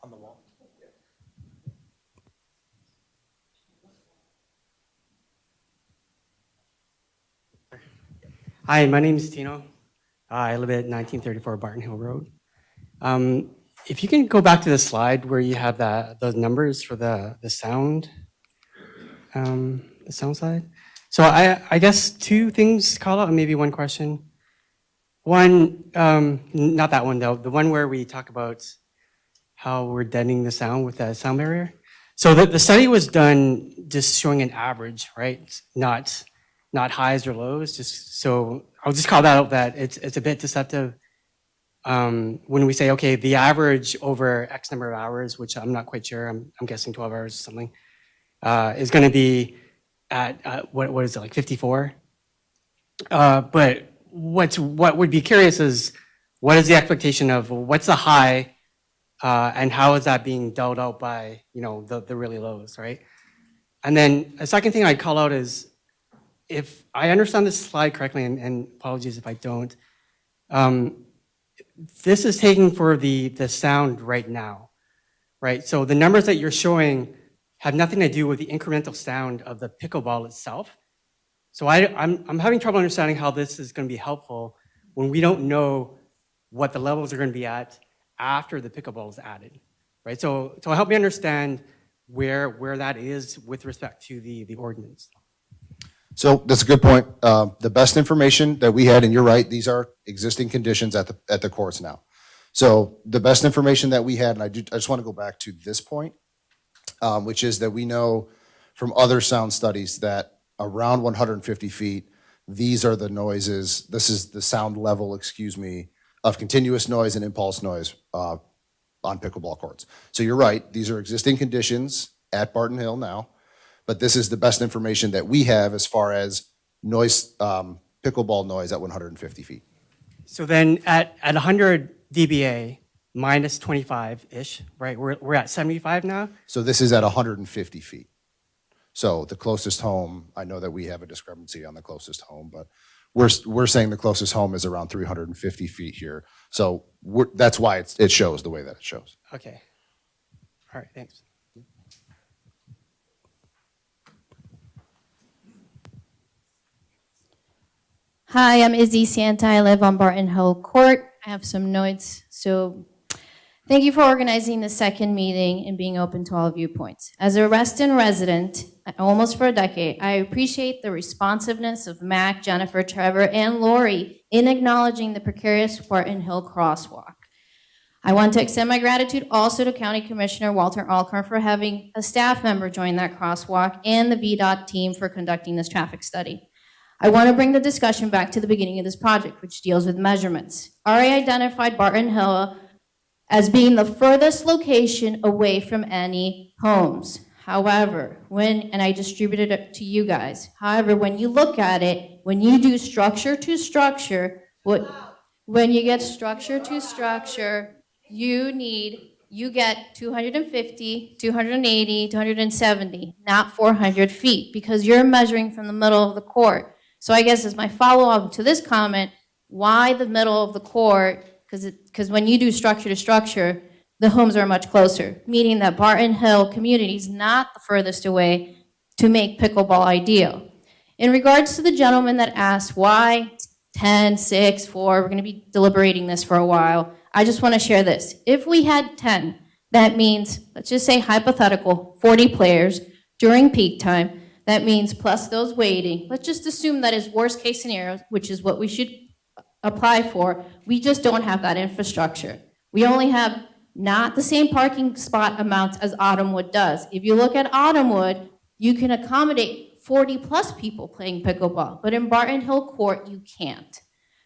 On the wall. Hi, my name is Tino. I live at 1934 Barton Hill Road. If you can go back to the slide where you have those numbers for the sound, the sound slide. So I guess 2 things to call out and maybe 1 question. One, not that one though, the one where we talk about how we're deadening the sound with that sound barrier. So the study was done just showing an average, right? Not highs or lows, just so I'll just call that out that it's a bit deceptive when we say, okay, the average over X number of hours, which I'm not quite sure, I'm guessing 12 hours or something, is going to be at, what is it, like 54? But what would be curious is, what is the expectation of, what's the high, and how is that being dealt out by, the really lows, right? And then a second thing I'd call out is, if I understand this slide correctly, and apologies if I don't, this is taking for the sound right now, right? So the numbers that you're showing have nothing to do with the incremental sound of the pickleball itself. So I'm having trouble understanding how this is going to be helpful when we don't know what the levels are going to be at after the pickleball is added, right? So help me understand where that is with respect to the ordinance. So that's a good point. The best information that we had, and you're right, these are existing conditions at the courts now. So the best information that we had, and I just want to go back to this point, which is that we know from other sound studies that around 150 feet, these are the noises, this is the sound level, of continuous noise and impulse noise on pickleball courts. So you're right, these are existing conditions at Barton Hill now, but this is the best information that we have as far as noise, pickleball noise at 150 feet. So then at 100 dBA minus 25-ish, right? We're at 75 now? So this is at 150 feet. So the closest home, I know that we have a discrepancy on the closest home, but we're saying the closest home is around 350 feet here. So that's why it shows the way that it shows. Okay. All right, thanks. Hi, I'm Izzy Santa. I live on Barton Hill Court. I have some notes. So thank you for organizing the second meeting and being open to all viewpoints. As a Reston resident, almost for a decade, I appreciate the responsiveness of Mac, Jennifer, Trevor, and Lori in acknowledging the precarious Barton Hill crosswalk. I want to extend my gratitude also to County Commissioner Walter Alcorn for having a staff member join that crosswalk and the VDOT team for conducting this traffic study. I want to bring the discussion back to the beginning of this project, which deals with measurements. RA identified Barton Hill as being the furthest location away from any homes. However, and I distributed it to you guys. However, when you look at it, when you do structure to structure, when you get structure to structure, you get 250, 280, 270, not 400 feet, because you're measuring from the middle of the court. So I guess as my follow-up to this comment, why the middle of the court? Because when you do structure to structure, the homes are much closer, meaning that Barton Hill community is not the furthest away to make pickleball ideal. In regards to the gentleman that asked why 10, 6, 4, we're going to be deliberating this for a while. I just want to share this. If we had 10, that means, let's just say hypothetical, 40 players during peak time. That means plus those waiting. Let's just assume that is worst case scenario, which is what we should apply for. We just don't have that infrastructure. We only have not the same parking spot amounts as Autumnwood does. If you look at Autumnwood, you can accommodate 40 plus people playing pickleball, but in Barton Hill Court, you can't.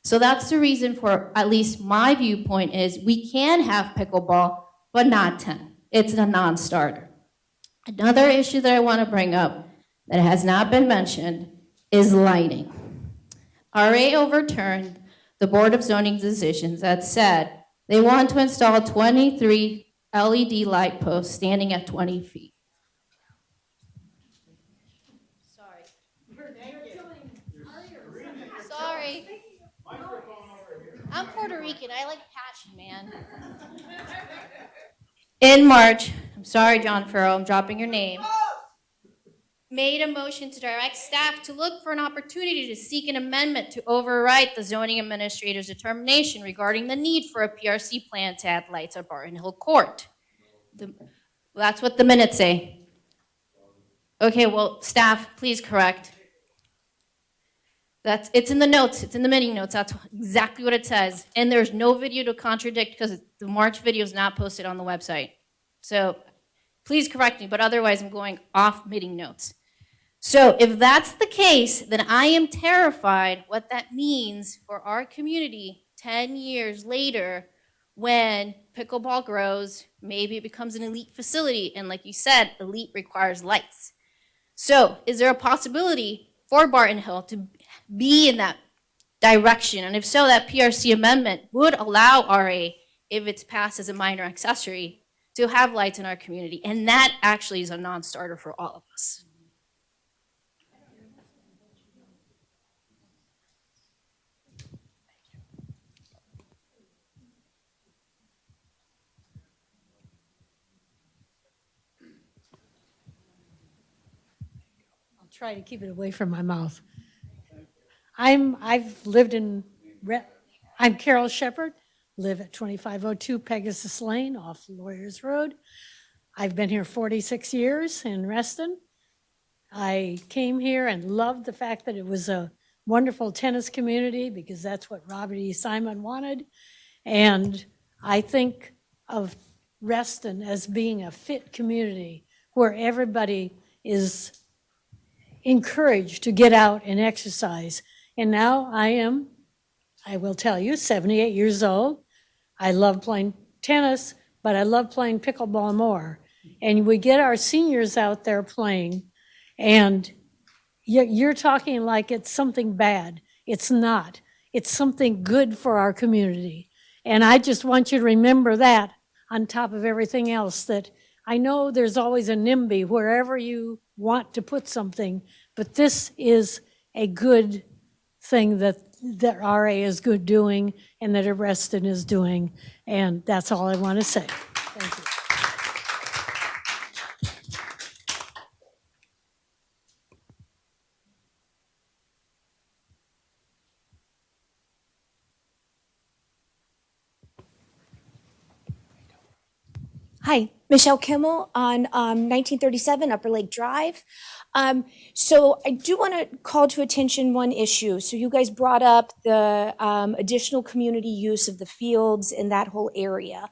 So that's the reason for, at least my viewpoint is, we can have pickleball, but not 10. It's a non-starter. Another issue that I want to bring up that has not been mentioned is lighting. RA overturned the Board of Zoning decisions that said they want to install 23 LED light posts standing at 20 feet. Sorry. I'm Puerto Rican. I like passion, man. In March, I'm sorry, John Farrell, I'm dropping your name, made a motion to direct staff to look for an opportunity to seek an amendment to override the zoning administrator's determination regarding the need for a PRC plan to add lights at Barton Hill Court. That's what the minutes say. Okay, well, staff, please correct. It's in the notes, it's in the meeting notes, that's exactly what it says. And there's no video to contradict because the March video is not posted on the website. So please correct me, but otherwise I'm going off meeting notes. So if that's the case, then I am terrified what that means for our community 10 years later when pickleball grows, maybe it becomes an elite facility, and like you said, elite requires lights. So is there a possibility for Barton Hill to be in that direction? And if so, that PRC amendment would allow RA, if it's passed as a minor accessory, to have lights in our community. And that actually is a non-starter for all of us. I'll try to keep it away from my mouth. I'm Carol Shepard, live at 2502 Pegasus Lane off Lawyers Road. I've been here 46 years in Reston. I came here and loved the fact that it was a wonderful tennis community because that's what Robert E. Simon wanted. And I think of Reston as being a fit community where everybody is encouraged to get out and exercise. And now I will tell you, 78 years old. I love playing tennis, but I love playing pickleball more. And we get our seniors out there playing, and you're talking like it's something bad. It's not. It's something good for our community. And I just want you to remember that on top of everything else, that I know there's always a NIMBY wherever you want to put something, but this is a good thing that RA is good doing and that Reston is doing. And that's all I want to say. Thank you. Hi, Michelle Kimmel on 1937 Upper Lake Drive. So I do want to call to attention one issue. So you guys brought up the additional community use of the fields in that whole area.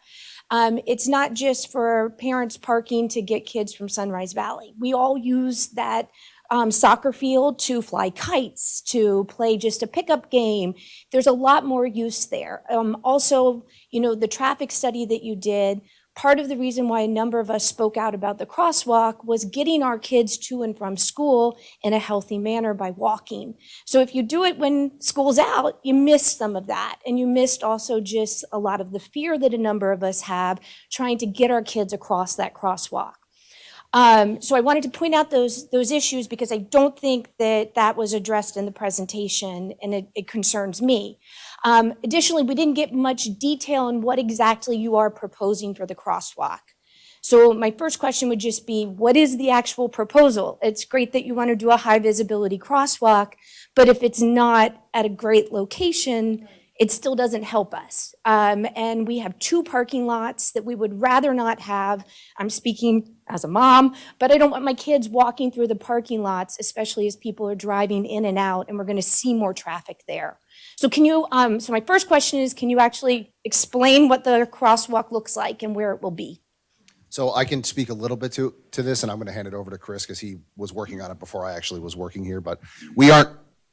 It's not just for parents parking to get kids from Sunrise Valley. We all use that soccer field to fly kites, to play just a pickup game. There's a lot more use there. Also, the traffic study that you did, part of the reason why a number of us spoke out about the crosswalk was getting our kids to and from school in a healthy manner by walking. So if you do it when school's out, you miss some of that. And you missed also just a lot of the fear that a number of us have trying to get our kids across that crosswalk. So I wanted to point out those issues because I don't think that was addressed in the presentation, and it concerns me. Additionally, we didn't get much detail on what exactly you are proposing for the crosswalk. So my first question would just be, what is the actual proposal? It's great that you want to do a high visibility crosswalk, but if it's not at a great location, it still doesn't help us. And we have 2 parking lots that we would rather not have. I'm speaking as a mom, but I don't want my kids walking through the parking lots, especially as people are driving in and out, and we're going to see more traffic there. So so my first question is, can you actually explain what the crosswalk looks like and where it will be? So I can speak a little bit to this, and I'm going to hand it over to Chris because he was working on it before I actually was working here. But we aren't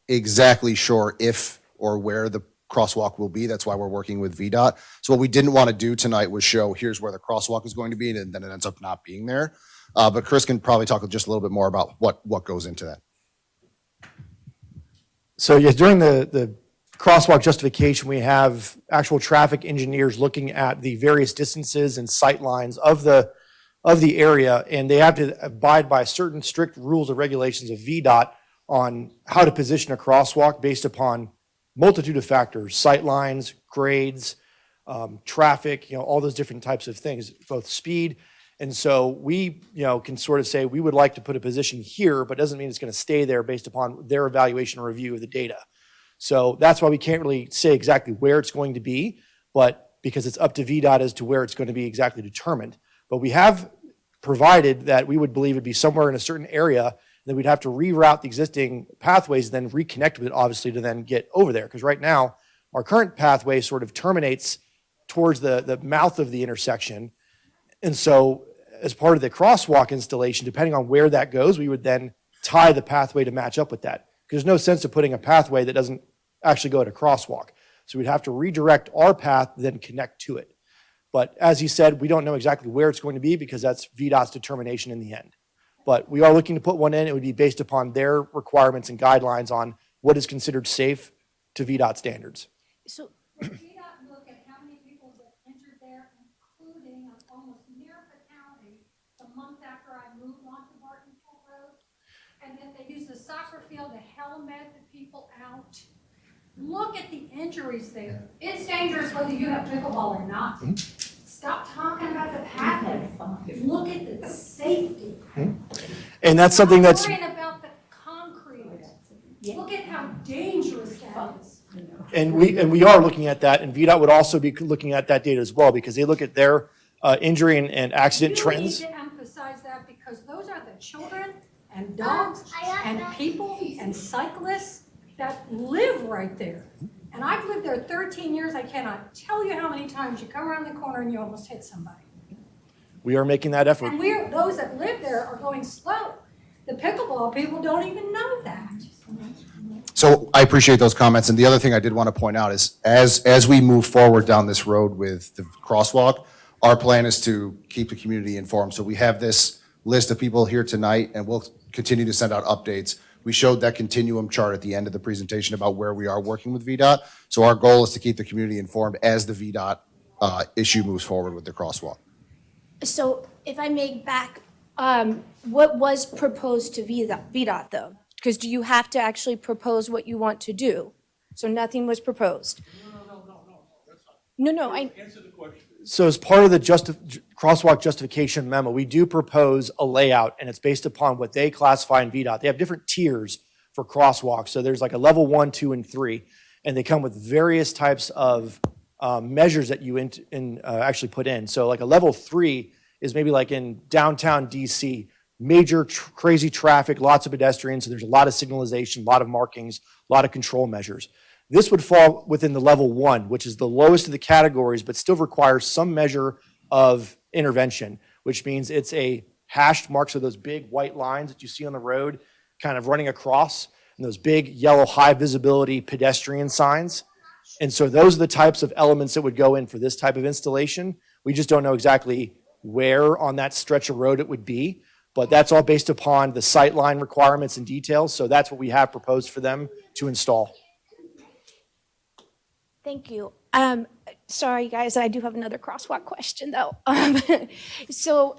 exactly sure if or where the crosswalk will be. That's why we're working with VDOT. So what we didn't want to do tonight was show here's where the crosswalk is going to be, and then it ends up not being there. But Chris can probably talk just a little bit more about what goes into that. So yes, during the crosswalk justification, we have actual traffic engineers looking at the various distances and sight lines of the area, and they have to abide by certain strict rules or regulations of VDOT on how to position a crosswalk based upon multitude of factors: sight lines, grades, traffic, all those different types of things, both speed. And so we, can sort of say we would like to put a position here, but doesn't mean it's going to stay there based upon their evaluation and review of the data. So that's why we can't really say exactly where it's going to be, but because it's up to VDOT as to where it's going to be exactly determined. But we have provided that we would believe it'd be somewhere in a certain area, then we'd have to reroute the existing pathways, then reconnect with it, obviously, to then get over there. Because right now, our current pathway sort of terminates towards the mouth of the intersection. And so as part of the crosswalk installation, depending on where that goes, we would then tie the pathway to match up with that. Because there's no sense of putting a pathway that doesn't actually go at a crosswalk. So we'd have to redirect our path, then connect to it. But as he said, we don't know exactly where it's going to be because that's VDOT's determination in the end. But we are looking to put one in. It would be based upon their requirements and guidelines on what is considered safe to VDOT standards. So Did VDOT look at how many people get injured there, including almost near fatality the month after I moved onto Barton Road? And then they used the soccer field to helmet the people out. Look at the injuries there. It's dangerous whether you have pickleball or not. Stop talking about the pathway. Look at the safety. And that's something I'm that's, worrying about the concrete. Look at how dangerous that is. and we are looking at that, and VDOT would also be looking at that data as well, because they look at their injury and accident trends. You need to emphasize that because those are the children and dogs and people and cyclists that live right there. And I've lived there 13 years. I cannot tell you how many times you come around the corner and you almost hit somebody. We are making that effort. And those that live there are going slow. The pickleball people don't even know that. So I appreciate those comments. And the other thing I did want to point out is as we move forward down this road with the crosswalk, our plan is to keep the community informed. So we have this list of people here tonight, and we'll continue to send out updates. We showed that continuum chart at the end of the presentation about where we are working with VDOT. So our goal is to keep the community informed as the VDOT issue moves forward with the crosswalk. So if I make back, what was proposed to VDOT though? Because do you have to actually propose what you want to do? So nothing was proposed? No, Answer the question. So as part of the crosswalk justification memo, we do propose a layout, and it's based upon what they classify in VDOT. They have different tiers for crosswalks. So there's like a level 1, 2, and 3, and they come with various types of measures that you actually put in. So like a level 3 is maybe like in downtown DC, major crazy traffic, lots of pedestrians, so there's a lot of signalization, a lot of markings, a lot of control measures. This would fall within the level 1, which is the lowest of the categories, but still requires some measure of intervention, which means it's a hashed mark, so those big white lines that you see on the road kind of running across, and those big yellow high visibility pedestrian signs. And so those are the types of elements that would go in for this type of installation. We just don't know exactly where on that stretch of road it would be, but that's all based upon the sightline requirements and details. So that's what we have proposed for them to install. Thank you. Sorry, guys, I do have another crosswalk question, though. So,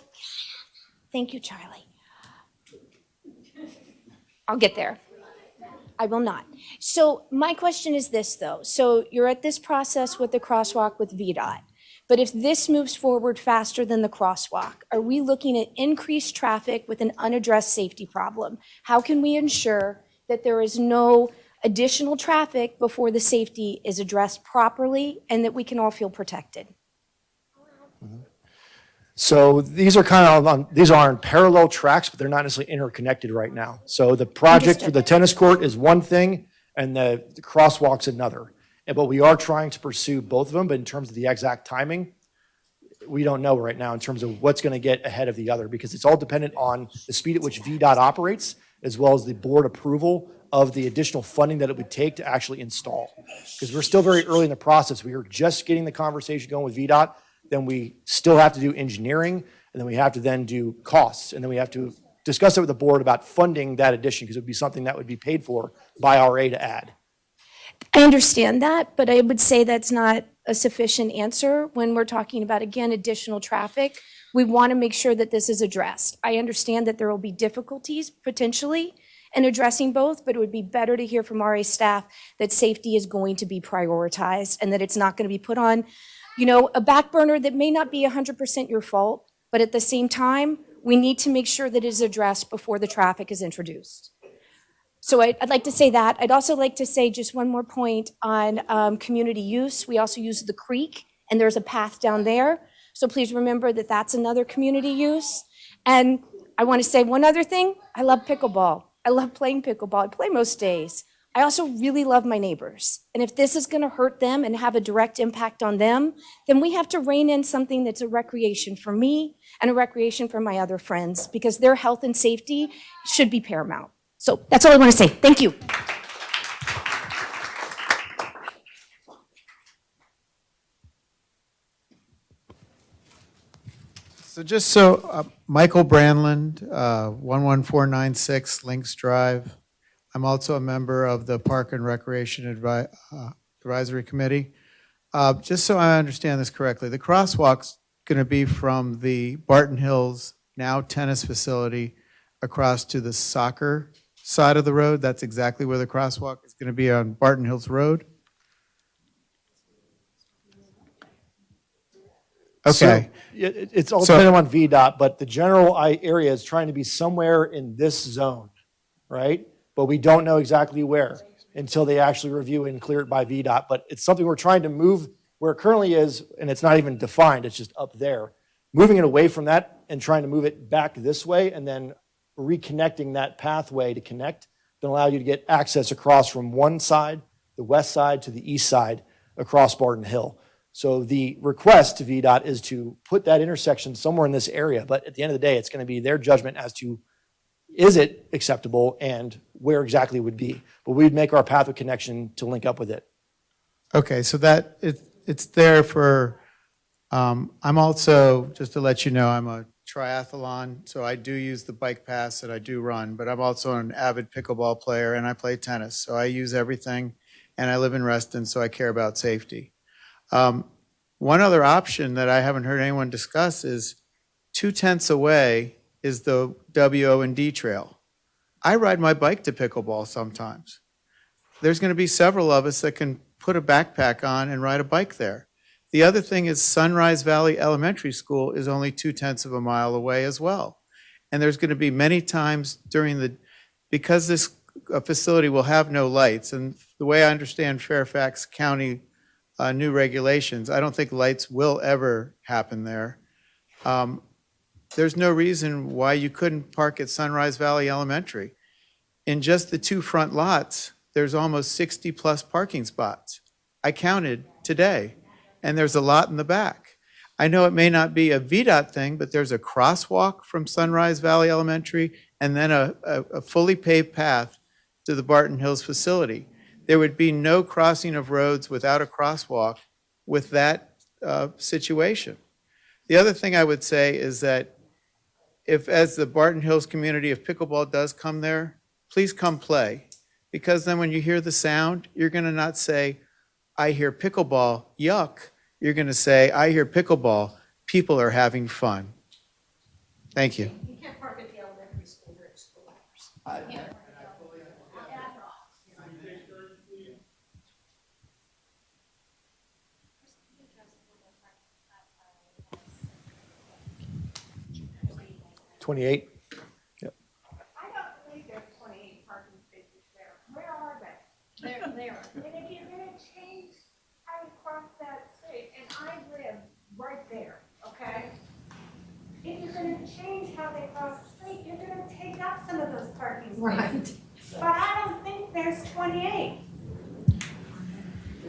thank you, Charlie. I'll get there. I will not. So my question is this, though. So you're at this process with the crosswalk with VDOT. But if this moves forward faster than the crosswalk, are we looking at increased traffic with an unaddressed safety problem? How can we ensure that there is no additional traffic before the safety is addressed properly and that we can all feel protected? So these are these are on parallel tracks, but they're not necessarily interconnected right now. So the project for the tennis court is one thing and the crosswalk's another. But we are trying to pursue both of them, but in terms of the exact timing, we don't know right now in terms of what's going to get ahead of the other, because it's all dependent on the speed at which VDOT operates, as well as the board approval of the additional funding that it would take to actually install. Because we're still very early in the process. We are just getting the conversation going with VDOT. Then we still have to do engineering, and then we have to then do costs, and then we have to discuss it with the board about funding that addition, because it would be something that would be paid for by RA to add. I understand that, but I would say that's not a sufficient answer when we're talking about, again, additional traffic. We want to make sure that this is addressed. I understand that there will be difficulties potentially in addressing both, but it would be better to hear from RA staff that safety is going to be prioritized and that it's not going to be put on, a back burner that may not be 100% your fault, but at the same time, we need to make sure that it is addressed before the traffic is introduced. So I'd like to say that. I'd also like to say just one more point on community use. We also use the creek, and there's a path down there. So please remember that that's another community use. And I want to say one other thing. I love pickleball. I love playing pickleball. I play most days. I also really love my neighbors. And if this is going to hurt them and have a direct impact on them, then we have to rein in something that's a recreation for me and a recreation for my other friends, because their health and safety should be paramount. So that's all I want to say. Thank you. So Michael Brandland, 11496 Links Drive. I'm also a member of the Park and Recreation Advisory Committee. Just so I understand this correctly, the crosswalk's going to be from the Barton Hills now tennis facility across to the soccer side of the road. That's exactly where the crosswalk is going to be, on Barton Hills Road. Okay. So, it's all dependent on VDOT, but the general area is trying to be somewhere in this zone, right? But we don't know exactly where until they actually review and clear it by VDOT. But it's something we're trying to move where it currently is, and it's not even defined, it's just up there. Moving it away from that and trying to move it back this way, and then reconnecting that pathway to connect, then allow you to get access across from one side, the west side, to the east side across Barton Hill. So the request to VDOT is to put that intersection somewhere in this area, but at the end of the day, it's going to be their judgment as to is it acceptable and where exactly it would be. But we'd make our pathway connection to link up with it. Okay, so that it's there for, I'm also, just to let you know, I'm a triathlon, so I do use the bike pass and I do run, but I'm also an avid pickleball player and I play tennis. So I use everything, and I live in Reston, so I care about safety. One other option that I haven't heard anyone discuss is 2/10 away is the WO&D trail. I ride my bike to pickleball sometimes. There's going to be several of us that can put a backpack on and ride a bike there. The other thing is Sunrise Valley Elementary School is only 2/10 of a mile away as well. And there's going to be many times because this facility will have no lights, and the way I understand Fairfax County new regulations, I don't think lights will ever happen there. There's no reason why you couldn't park at Sunrise Valley Elementary. In just the two front lots, there's almost 60 plus parking spots. I counted today, and there's a lot in the back. I know it may not be a VDOT thing, but there's a crosswalk from Sunrise Valley Elementary, and then a fully paved path to the Barton Hills facility. There would be no crossing of roads without a crosswalk with that situation. The other thing I would say is that if, as the Barton Hills community, if pickleball does come there, please come play. Because then when you hear the sound, you're going to not say, I hear pickleball, yuck. You're going to say, I hear pickleball, people are having fun. Thank you. You can't park at the elementary school during school hours. Twenty-eight. I don't believe there's 28 parking spaces there. Where are they? There. And if you're gonna change how you cross that street, and I live right there, okay? If you're gonna change how they cross the street, you're gonna take up some of those parking spaces. Right. But I don't think there's 28.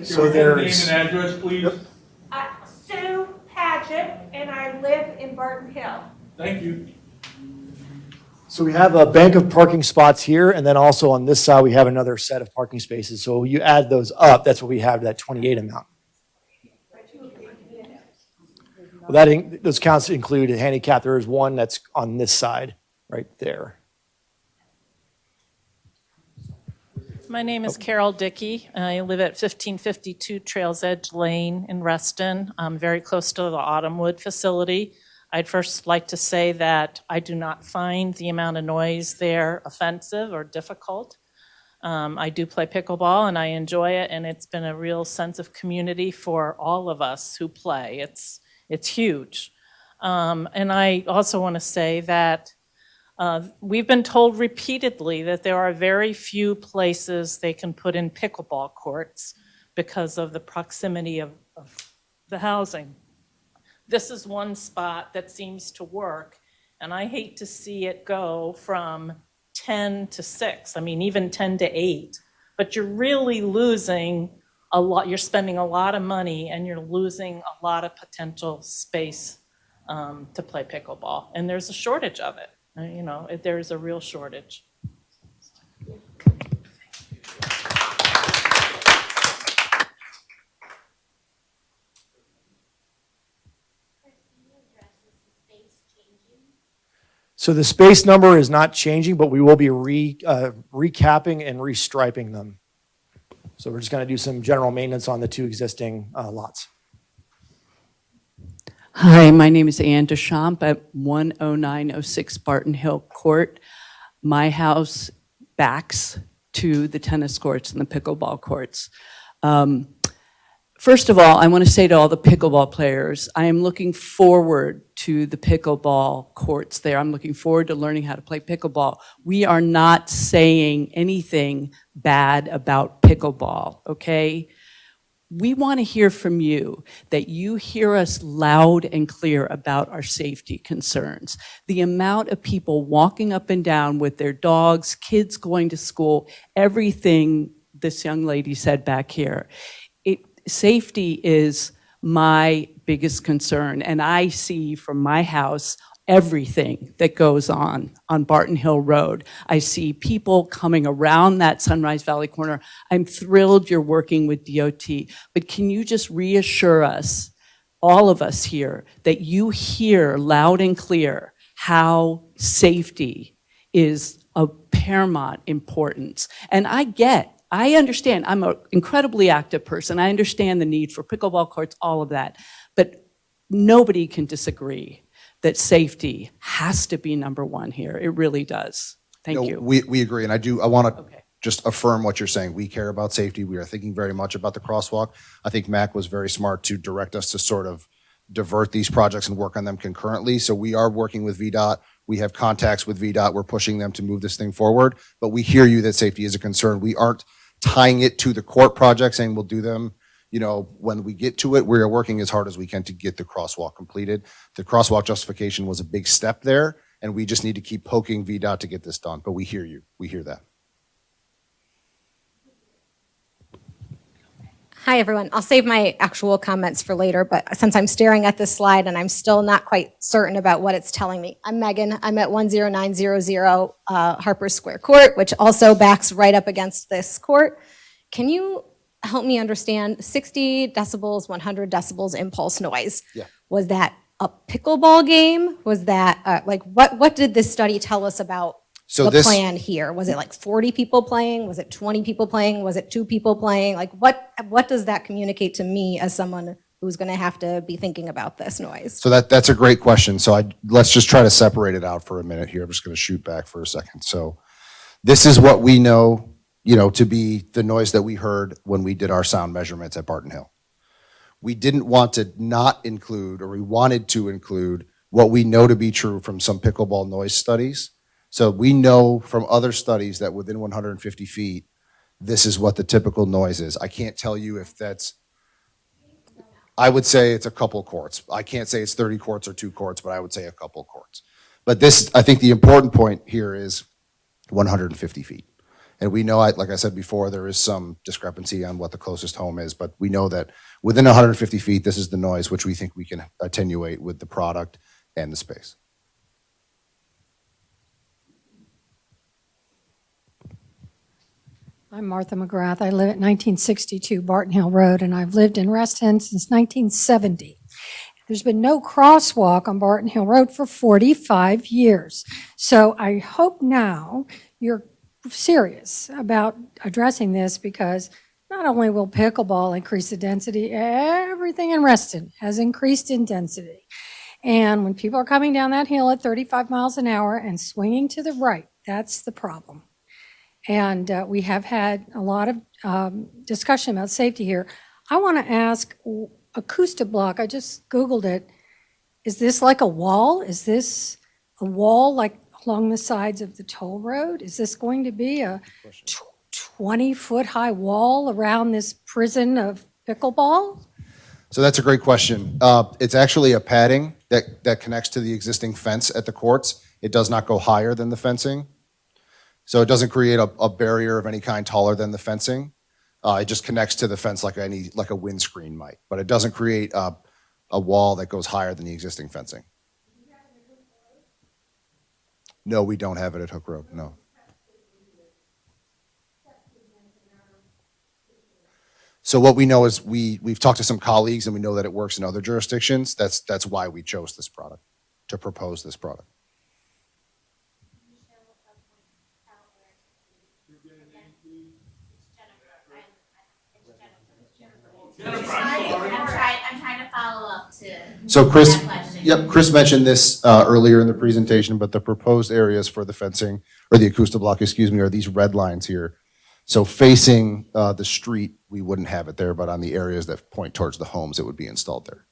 So Your there's. Name and address, please. Sue Paget, and I live in Barton Hill. Thank you. So we have a bank of parking spots here, and then also on this side, we have another set of parking spaces. So you add those up, that's what we have, that 28 amount. Well, those counts include a handicap. There is one that's on this side, right there. My name is Carol Dickey. I live at 1552 Trails Edge Lane in Reston. I'm very close to the Autumnwood facility. I'd first like to say that I do not find the amount of noise there offensive or difficult. I do play pickleball and I enjoy it, and it's been a real sense of community for all of us who play. It's huge. And I also want to say that we've been told repeatedly that there are very few places they can put in pickleball courts because of the proximity of the housing. This is one spot that seems to work, and I hate to see it go from 10 to 6, I mean, even 10 to 8. But you're really losing a lot, you're spending a lot of money, and you're losing a lot of potential space to play pickleball. And there's a shortage of it. You know, there's a real shortage. So the space number is not changing, but we will be recapping and restriping them. So we're just going to do some general maintenance on the two existing lots. Hi, my name is Ann Deschamps at 10906 Barton Hill Court. My house backs to the tennis courts and the pickleball courts. First of all, I want to say to all the pickleball players, I am looking forward to the pickleball courts there. I'm looking forward to learning how to play pickleball. We are not saying anything bad about pickleball, okay? We want to hear from you, that you hear us loud and clear about our safety concerns. The amount of people walking up and down with their dogs, kids going to school, everything this young lady said back here. Safety is my biggest concern, and I see from my house everything that goes on Barton Hill Road. I see people coming around that Sunrise Valley corner. I'm thrilled you're working with DOT, but can you just reassure us, all of us here, that you hear loud and clear how safety is of paramount importance? And I understand, I'm an incredibly active person. I understand the need for pickleball courts, all of that, but nobody can disagree that safety has to be number one here. It really does. Thank you. We agree, and I want to just affirm what you're saying. We care about safety. We are thinking very much about the crosswalk. I think Mac was very smart to direct us to sort of divert these projects and work on them concurrently. So we are working with VDOT. We have contacts with VDOT. We're pushing them to move this thing forward, but we hear you that safety is a concern. We aren't tying it to the court project, saying we'll do them, when we get to it. We are working as hard as we can to get the crosswalk completed. The crosswalk justification was a big step there, and we just need to keep poking VDOT to get this done. But we hear you. We hear that. Hi, everyone. I'll save my actual comments for later, but since I'm staring at this slide and I'm still not quite certain about what it's telling me. I'm Megan. I'm at 10900 Harper Square Court, which also backs right up against this court. Can you help me understand 60 decibels, 100 decibels impulse noise? Yeah. Was that a pickleball game? Was that, what did this study tell us about So the this- plan here? Was it like 40 people playing? Was it 20 people playing? Was it 2 people playing? Like what does that communicate to me as someone who's going to have to be thinking about this noise? So that's a great question. So let's just try to separate it out for a minute here. I'm just going to shoot back for a second. So this is what we know, to be the noise that we heard when we did our sound measurements at Barton Hill. We didn't want to not include, or we wanted to include what we know to be true from some pickleball noise studies. So we know from other studies that within 150 feet, this is what the typical noise is. I can't tell you if I would say it's a couple courts. I can't say it's 30 courts or 2 courts, but I would say a couple courts. But I think the important point here is 150 feet. And we know, like I said before, there is some discrepancy on what the closest home is, but we know that within 150 feet, this is the noise which we think we can attenuate with the product and the space. I'm Martha McGrath. I live at 1962 Barton Hill Road, and I've lived in Reston since 1970. There's been no crosswalk on Barton Hill Road for 45 years. So I hope now you're serious about addressing this, because not only will pickleball increase the density, everything in Reston has increased in density. And when people are coming down that hill at 35 miles an hour and swinging to the right, that's the problem. And we have had a lot of discussion about safety here. I want to ask, acoustic block, I just Googled it. Is this like a wall? Is this a wall like along the sides of the toll road? Is this going to be a 20-foot high wall around this prison of pickleball? So that's a great question. It's actually a padding that connects to the existing fence at the courts. It does not go higher than the fencing. So it doesn't create a barrier of any kind taller than the fencing. It just connects to the fence like a windscreen might, but it doesn't create a wall that goes higher than the existing fencing. No, we don't have it at Hook Road, no. So what we know is we've talked to some colleagues and we know that it works in other jurisdictions. That's why we chose this product, to propose this product. I'm trying to follow up to So Chris, that question. yep, Chris mentioned this earlier in the presentation, but the proposed areas for the fencing, or the acoustic block, excuse me, are these red lines here. So facing the street, we wouldn't have it there, but on the areas that point towards the homes, it would be installed there.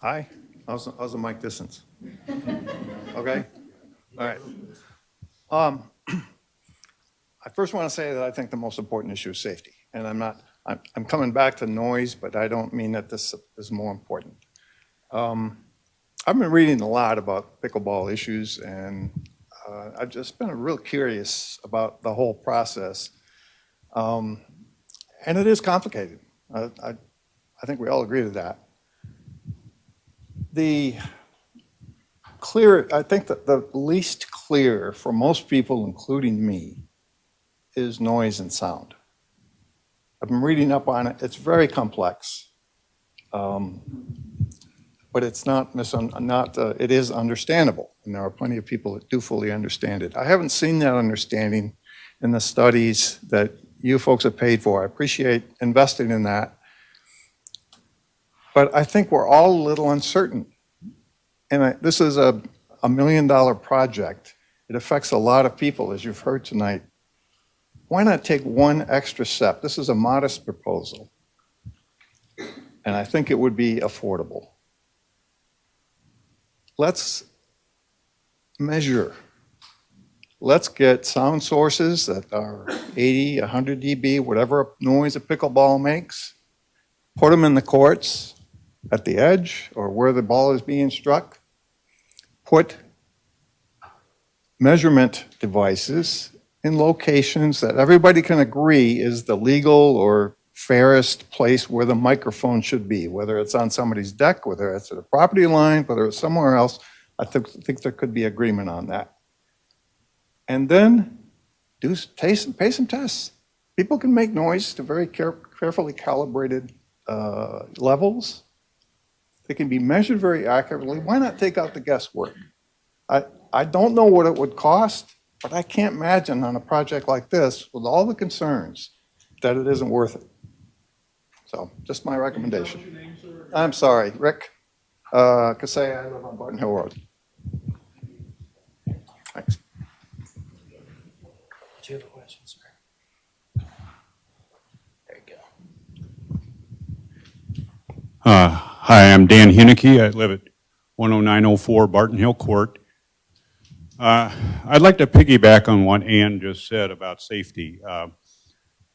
Hi, how's the mic distance? Okay, all right. I first want to say that I think the most important issue is safety, and I'm coming back to noise, but I don't mean that this is more important. I've been reading a lot about pickleball issues, and I've just been real curious about the whole process. And it is complicated. I think we all agree to that. I think that the least clear for most people, including me, is noise and sound. I've been reading up on it. It's very complex, but it's it is understandable, and there are plenty of people that do fully understand it. I haven't seen that understanding in the studies that you folks have paid for. I appreciate investing in that, but I think we're all a little uncertain. And this is a $1 million project. It affects a lot of people, as you've heard tonight. Why not take one extra step? This is a modest proposal, and I think it would be affordable. Let's measure. Let's get sound sources that are 80, 100 dB, whatever noise a pickleball makes, put them in the courts at the edge or where the ball is being struck. Put measurement devices in locations that everybody can agree is the legal or fairest place where the microphone should be, whether it's on somebody's deck, whether it's at a property line, whether it's somewhere else. I think there could be agreement on that. And then pay some tests. People can make noise to very carefully calibrated levels. They can be measured very accurately. Why not take out the guesswork? I don't know what it would cost, but I can't imagine on a project like this, with all the concerns, that it isn't worth it. So, just my recommendation. I'm sorry, Rick Kasey, I live on Barton Hill Road. Thanks. Do you have a question, sir? There you go. Hi, I'm Dan Hinnicky. I live at 10904 Barton Hill Court. I'd like to piggyback on what Ann just said about safety.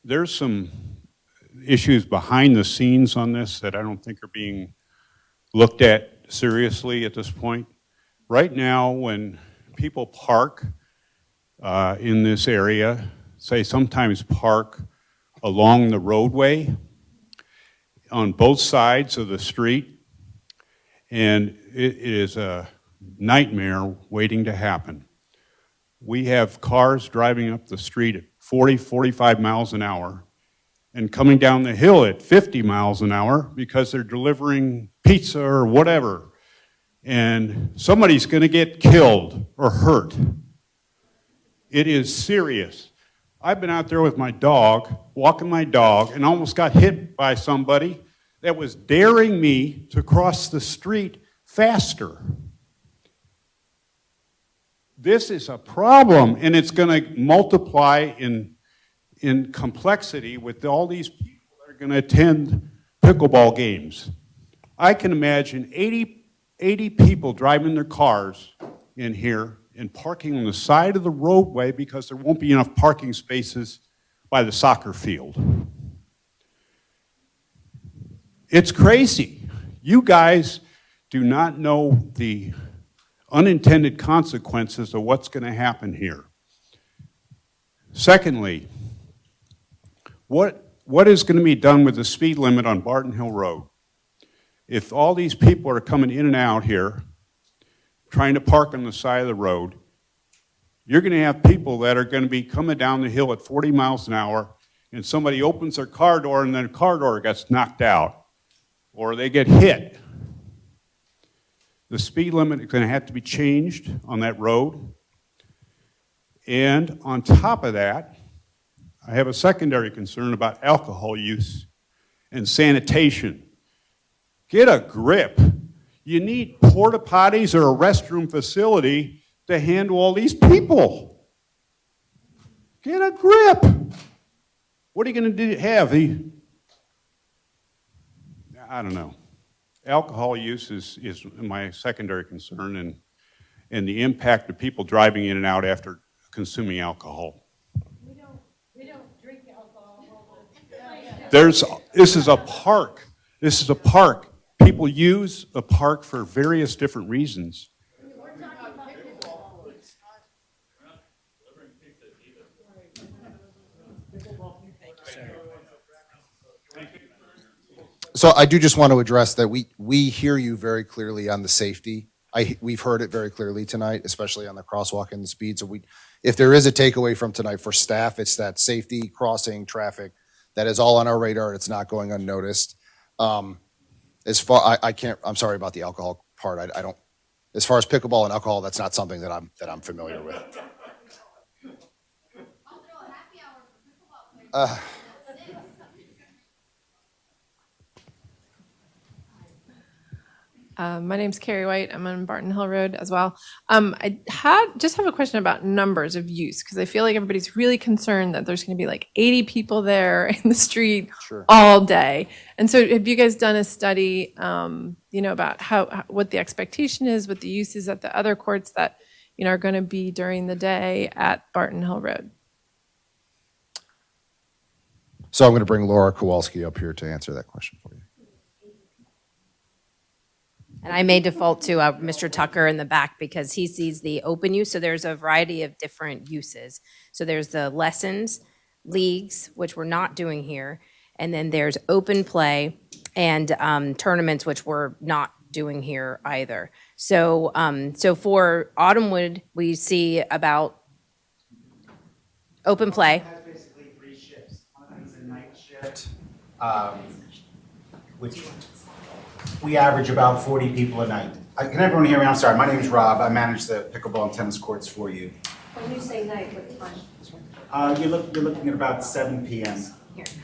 There's some issues behind the scenes on this that I don't think are being looked at seriously at this point. Right now, when people park in this area, say sometimes park along the roadway on both sides of the street, and it is a nightmare waiting to happen. We have cars driving up the street at 40, 45 miles an hour and coming down the hill at 50 miles an hour because they're delivering pizza or whatever. And somebody's going to get killed or hurt. It is serious. I've been out there with my dog, walking my dog, and almost got hit by somebody that was daring me to cross the street faster. This is a problem, and it's going to multiply in complexity with all these people that are going to attend pickleball games. I can imagine 80 people driving their cars in here and parking on the side of the roadway because there won't be enough parking spaces by the soccer field. It's crazy. You guys do not know the unintended consequences of what's going to happen here. Secondly, what is going to be done with the speed limit on Barton Hill Road? If all these people are coming in and out here, trying to park on the side of the road, you're going to have people that are going to be coming down the hill at 40 miles an hour, and somebody opens their car door and their car door gets knocked out, or they get hit. The speed limit is going to have to be changed on that road. And on top of that, I have a secondary concern about alcohol use and sanitation. Get a grip. You need porta potties or a restroom facility to handle all these people. Get a grip. What are you going to have? I don't know. Alcohol use is my secondary concern, and the impact of people driving in and out after consuming alcohol. We don't drink alcohol. This is a park. This is a park. People use the park for various different reasons. So I do just want to address that we hear you very clearly on the safety. We've heard it very clearly tonight, especially on the crosswalk and the speed. So if there is a takeaway from tonight for staff, it's that safety, crossing, traffic, that is all on our radar. It's not going unnoticed. I'm sorry about the alcohol part. I don't, as far as pickleball and alcohol, that's not something that I'm familiar with. My name's Carrie White. I'm on Barton Hill Road as well. I just have a question about numbers of use, because I feel like everybody's really concerned that there's going to be like 80 people there in the street all day. And so have you guys done a study, about what the expectation is, what the use is at the other courts that, are going to be during the day at Barton Hill Road? So I'm going to bring Laura Kowalski up here to answer that question for you. And I may default to Mr. Tucker in the back because he sees the open use. So there's a variety of different uses. So there's the lessons, leagues, which we're not doing here. And then there's open play and tournaments, which we're not doing here either. So, so for Autumnwood, we see about open play. Has basically 3 shifts. One of them is a night shift, which we average about 40 people a night. Can everyone hear me? I'm sorry. My name is Rob. I manage the pickleball and tennis courts for you. When you say night, what time? You're looking at about 7 p.m.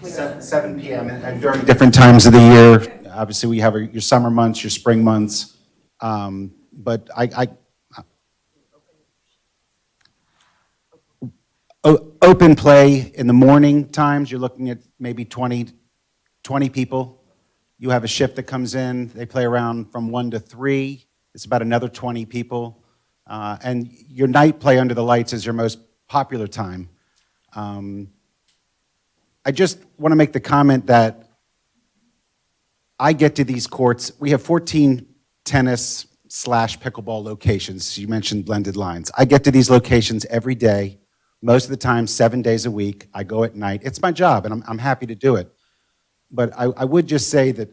7 p.m. and during different times of the year. Obviously, we have your summer months, your spring months. But open play in the morning times, you're looking at maybe 20 people. You have a shift that comes in, they play around from 1 to 3. It's about another 20 people. And your night play under the lights is your most popular time. I just want to make the comment that I get to these courts. We have 14 tennis / pickleball locations. You mentioned blended lines. I get to these locations every day, most of the time, 7 days a week. I go at night. It's my job, and I'm happy to do it. But I would just say that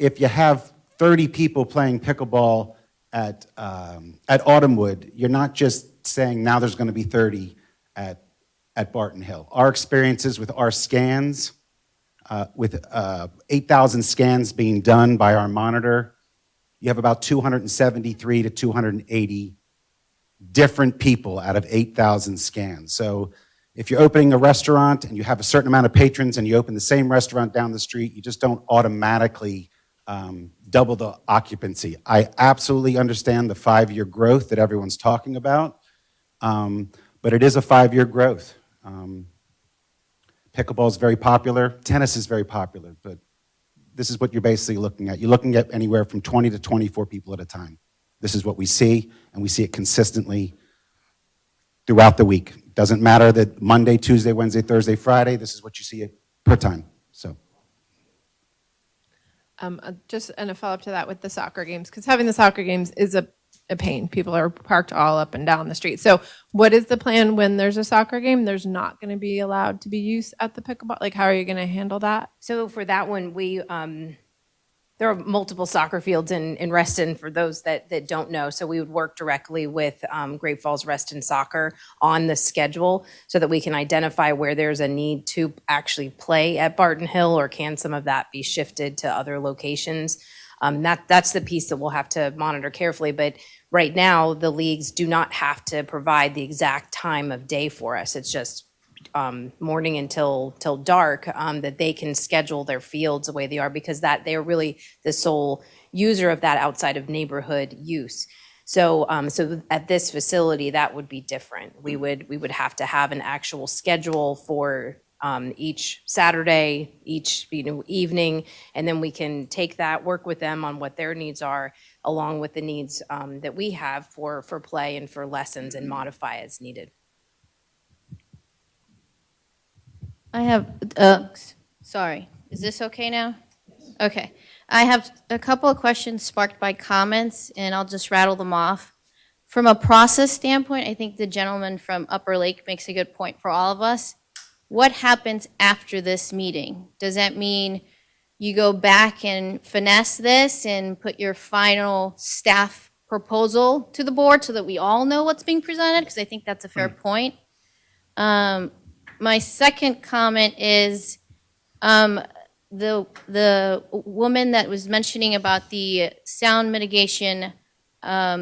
if you have 30 people playing pickleball at Autumnwood, you're not just saying now there's going to be 30 at Barton Hill. Our experiences with our scans, with 8,000 scans being done by our monitor, you have about 273 to 280 different people out of 8,000 scans. So if you're opening a restaurant and you have a certain amount of patrons and you open the same restaurant down the street, you just don't automatically double the occupancy. I absolutely understand the 5-year growth that everyone's talking about, but it is a 5-year growth. Pickleball is very popular. Tennis is very popular, but this is what you're basically looking at. You're looking at anywhere from 20 to 24 people at a time. This is what we see, and we see it consistently throughout the week. Doesn't matter that Monday, Tuesday, Wednesday, Thursday, Friday, this is what you see per time, so. Just and a follow-up to that with the soccer games, because having the soccer games is a pain. People are parked all up and down the street. So what is the plan when there's a soccer game? There's not going to be allowed to be used at the pickleball? Like, how are you going to handle that? So for that one, we there are multiple soccer fields in Reston for those that don't know. So we would work directly with Great Falls Reston Soccer on the schedule so that we can identify where there's a need to actually play at Barton Hill, or can some of that be shifted to other locations. That's the piece that we'll have to monitor carefully. But right now, the leagues do not have to provide the exact time of day for us. It's just morning until dark that they can schedule their fields the way they are, because that they are really the sole user of that outside of neighborhood use. So so at this facility, that would be different. We would have to have an actual schedule for each Saturday, each evening, and then we can take that, work with them on what their needs are, along with the needs that we have for play and for lessons, and modify as needed. I have, sorry, is this okay now? Okay. I have a couple of questions sparked by comments, and I'll just rattle them off. From a process standpoint, I think the gentleman from Upper Lake makes a good point for all of us. What happens after this meeting? Does that mean you go back and finesse this and put your final staff proposal to the board so that we all know what's being presented? Because I think that's a fair point. My second comment is the woman that was mentioning about the sound mitigation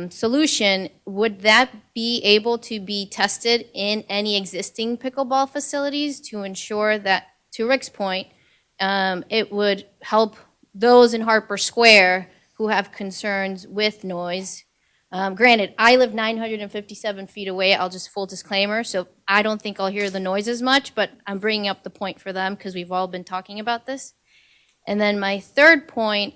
solution, would that be able to be tested in any existing pickleball facilities to ensure that, to Rick's point, it would help those in Harper Square who have concerns with noise? Granted, I live 957 feet away, I'll just full disclaimer, so I don't think I'll hear the noise as much, but I'm bringing up the point for them because we've all been talking about this. And then my third point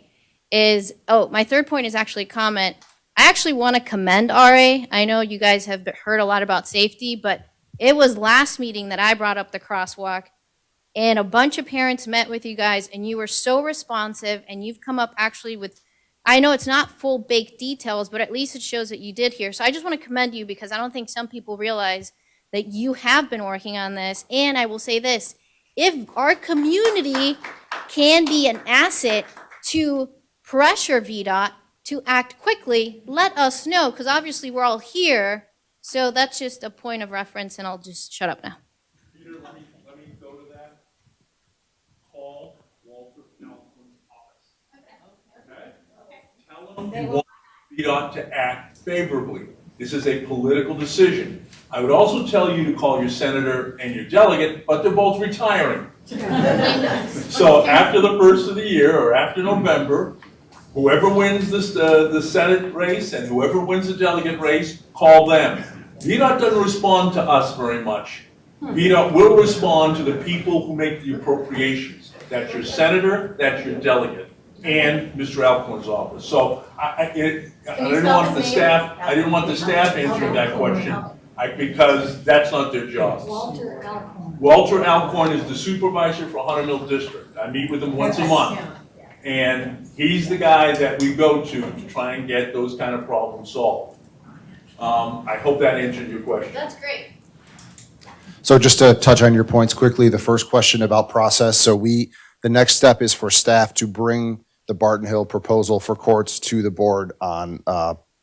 is actually a comment. I actually want to commend RA. I know you guys have heard a lot about safety, but it was last meeting that I brought up the crosswalk, and a bunch of parents met with you guys, and you were so responsive, and you've come up actually with I know it's not full baked details, but at least it shows that you did hear. So I just want to commend you because I don't think some people realize that you have been working on this. And I will say this, if our community can be an asset to pressure VDOT to act quickly, let us know, because obviously we're all here. So that's just a point of reference, and I'll just shut up now. Peter, let me go to that. Call Walter Alcorn's office. Okay? Tell him you want VDOT to act favorably. This is a political decision. I would also tell you to call your senator and your delegate, but they're both retiring. So after the first of the year, or after November, whoever wins the Senate race and whoever wins the delegate race, call them. VDOT doesn't respond to us very much. VDOT will respond to the people who make the appropriations. That's your senator, that's your delegate, and Mr. Alcorn's office. So I didn't want the staff answering that question because that's not their job. Walter Alcorn. Walter Alcorn is the supervisor for Hunter Mill District. I meet with him once a month. And he's the guy that we go to try and get those kind of problems solved. I hope that answered your question. That's great. So just to touch on your points quickly, the first question about process. So the next step is for staff to bring the Barton Hill proposal for courts to the board on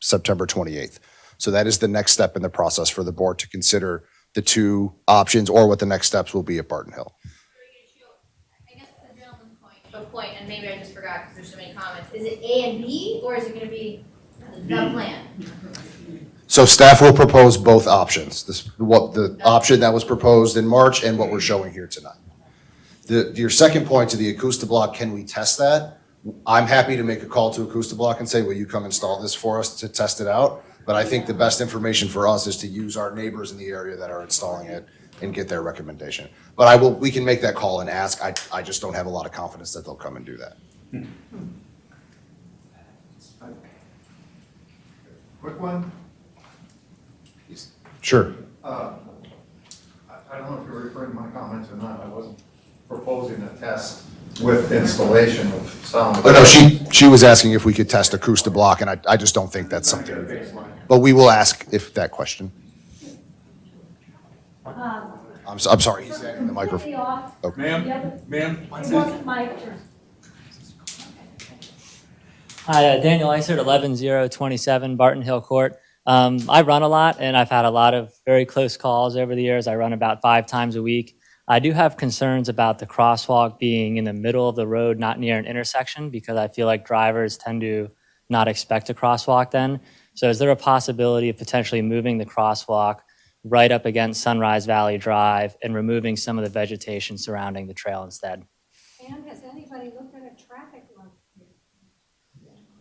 September 28th. So that is the next step in the process for the board to consider the two options or what the next steps will be at Barton Hill. I guess the gentleman's point, and maybe I just forgot because there's so many comments. Is it A and B, or is it going to be the plan? So staff will propose both options, what the option that was proposed in March and what we're showing here tonight. Your second point to the Acoustablock, can we test that? I'm happy to make a call to Acoustablock and say, will you come install this for us to test it out? But I think the best information for us is to use our neighbors in the area that are installing it and get their recommendation. But we can make that call and ask. I just don't have a lot of confidence that they'll come and do that. Quick one. Sure. I don't know if you're referring to my comments or not. I wasn't proposing a test with installation of sound. Oh, no, she was asking if we could test Acoustablock, and I just don't think that's something. But we will ask if that question. I'm sorry, he's adding the microphone. Okay. Ma'am? It wasn't my turn. Hi, Daniel Isert, 11027 Barton Hill Court. I run a lot, and I've had a lot of very close calls over the years. I run about 5 times a week. I do have concerns about the crosswalk being in the middle of the road, not near an intersection, because I feel like drivers tend to not expect a crosswalk then. So is there a possibility of potentially moving the crosswalk right up against Sunrise Valley Drive and removing some of the vegetation surrounding the trail instead? And has anybody looked at a traffic light?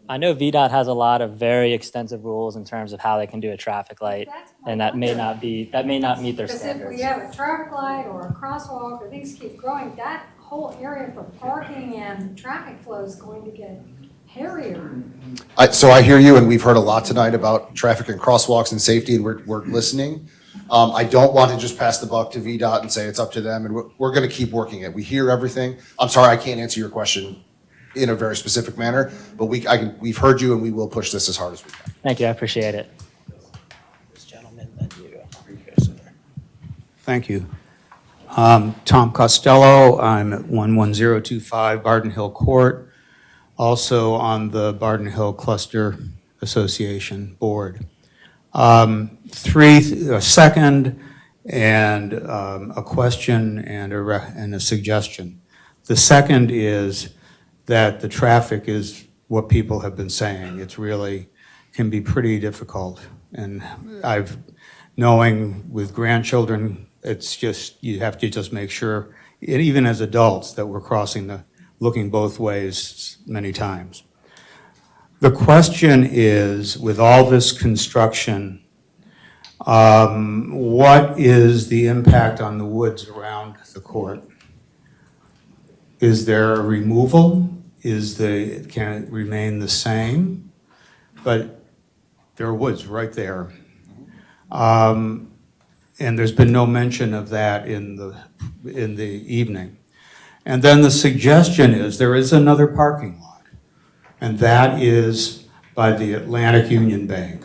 I know VDOT has a lot of very extensive rules in terms of how they can do a traffic light, and that may not meet their Because if standards. we have a traffic light or a crosswalk or things keep growing, that whole area for parking and traffic flow is going to get hairier. So I hear you, and we've heard a lot tonight about traffic and crosswalks and safety, and we're listening. I don't want to just pass the buck to VDOT and say it's up to them, and we're going to keep working it. We hear everything. I'm sorry, I can't answer your question in a very specific manner, but we've heard you, and we will push this as hard as we can. Thank you, I appreciate it. Thank you. Tom Costello, I'm at 11025 Barton Hill Court, also on the Barton Hill Cluster Association Board. A second and a question and a suggestion. The second is that the traffic is what people have been saying. It's really can be pretty difficult. And knowing with grandchildren, it's just, you have to just make sure, even as adults, that we're looking both ways many times. The question is, with all this construction, what is the impact on the woods around the court? Is there a removal? Can it remain the same? But there are woods right there. And there's been no mention of that in the evening. And then the suggestion is there is another parking lot. and that is by the Atlantic Union Bank.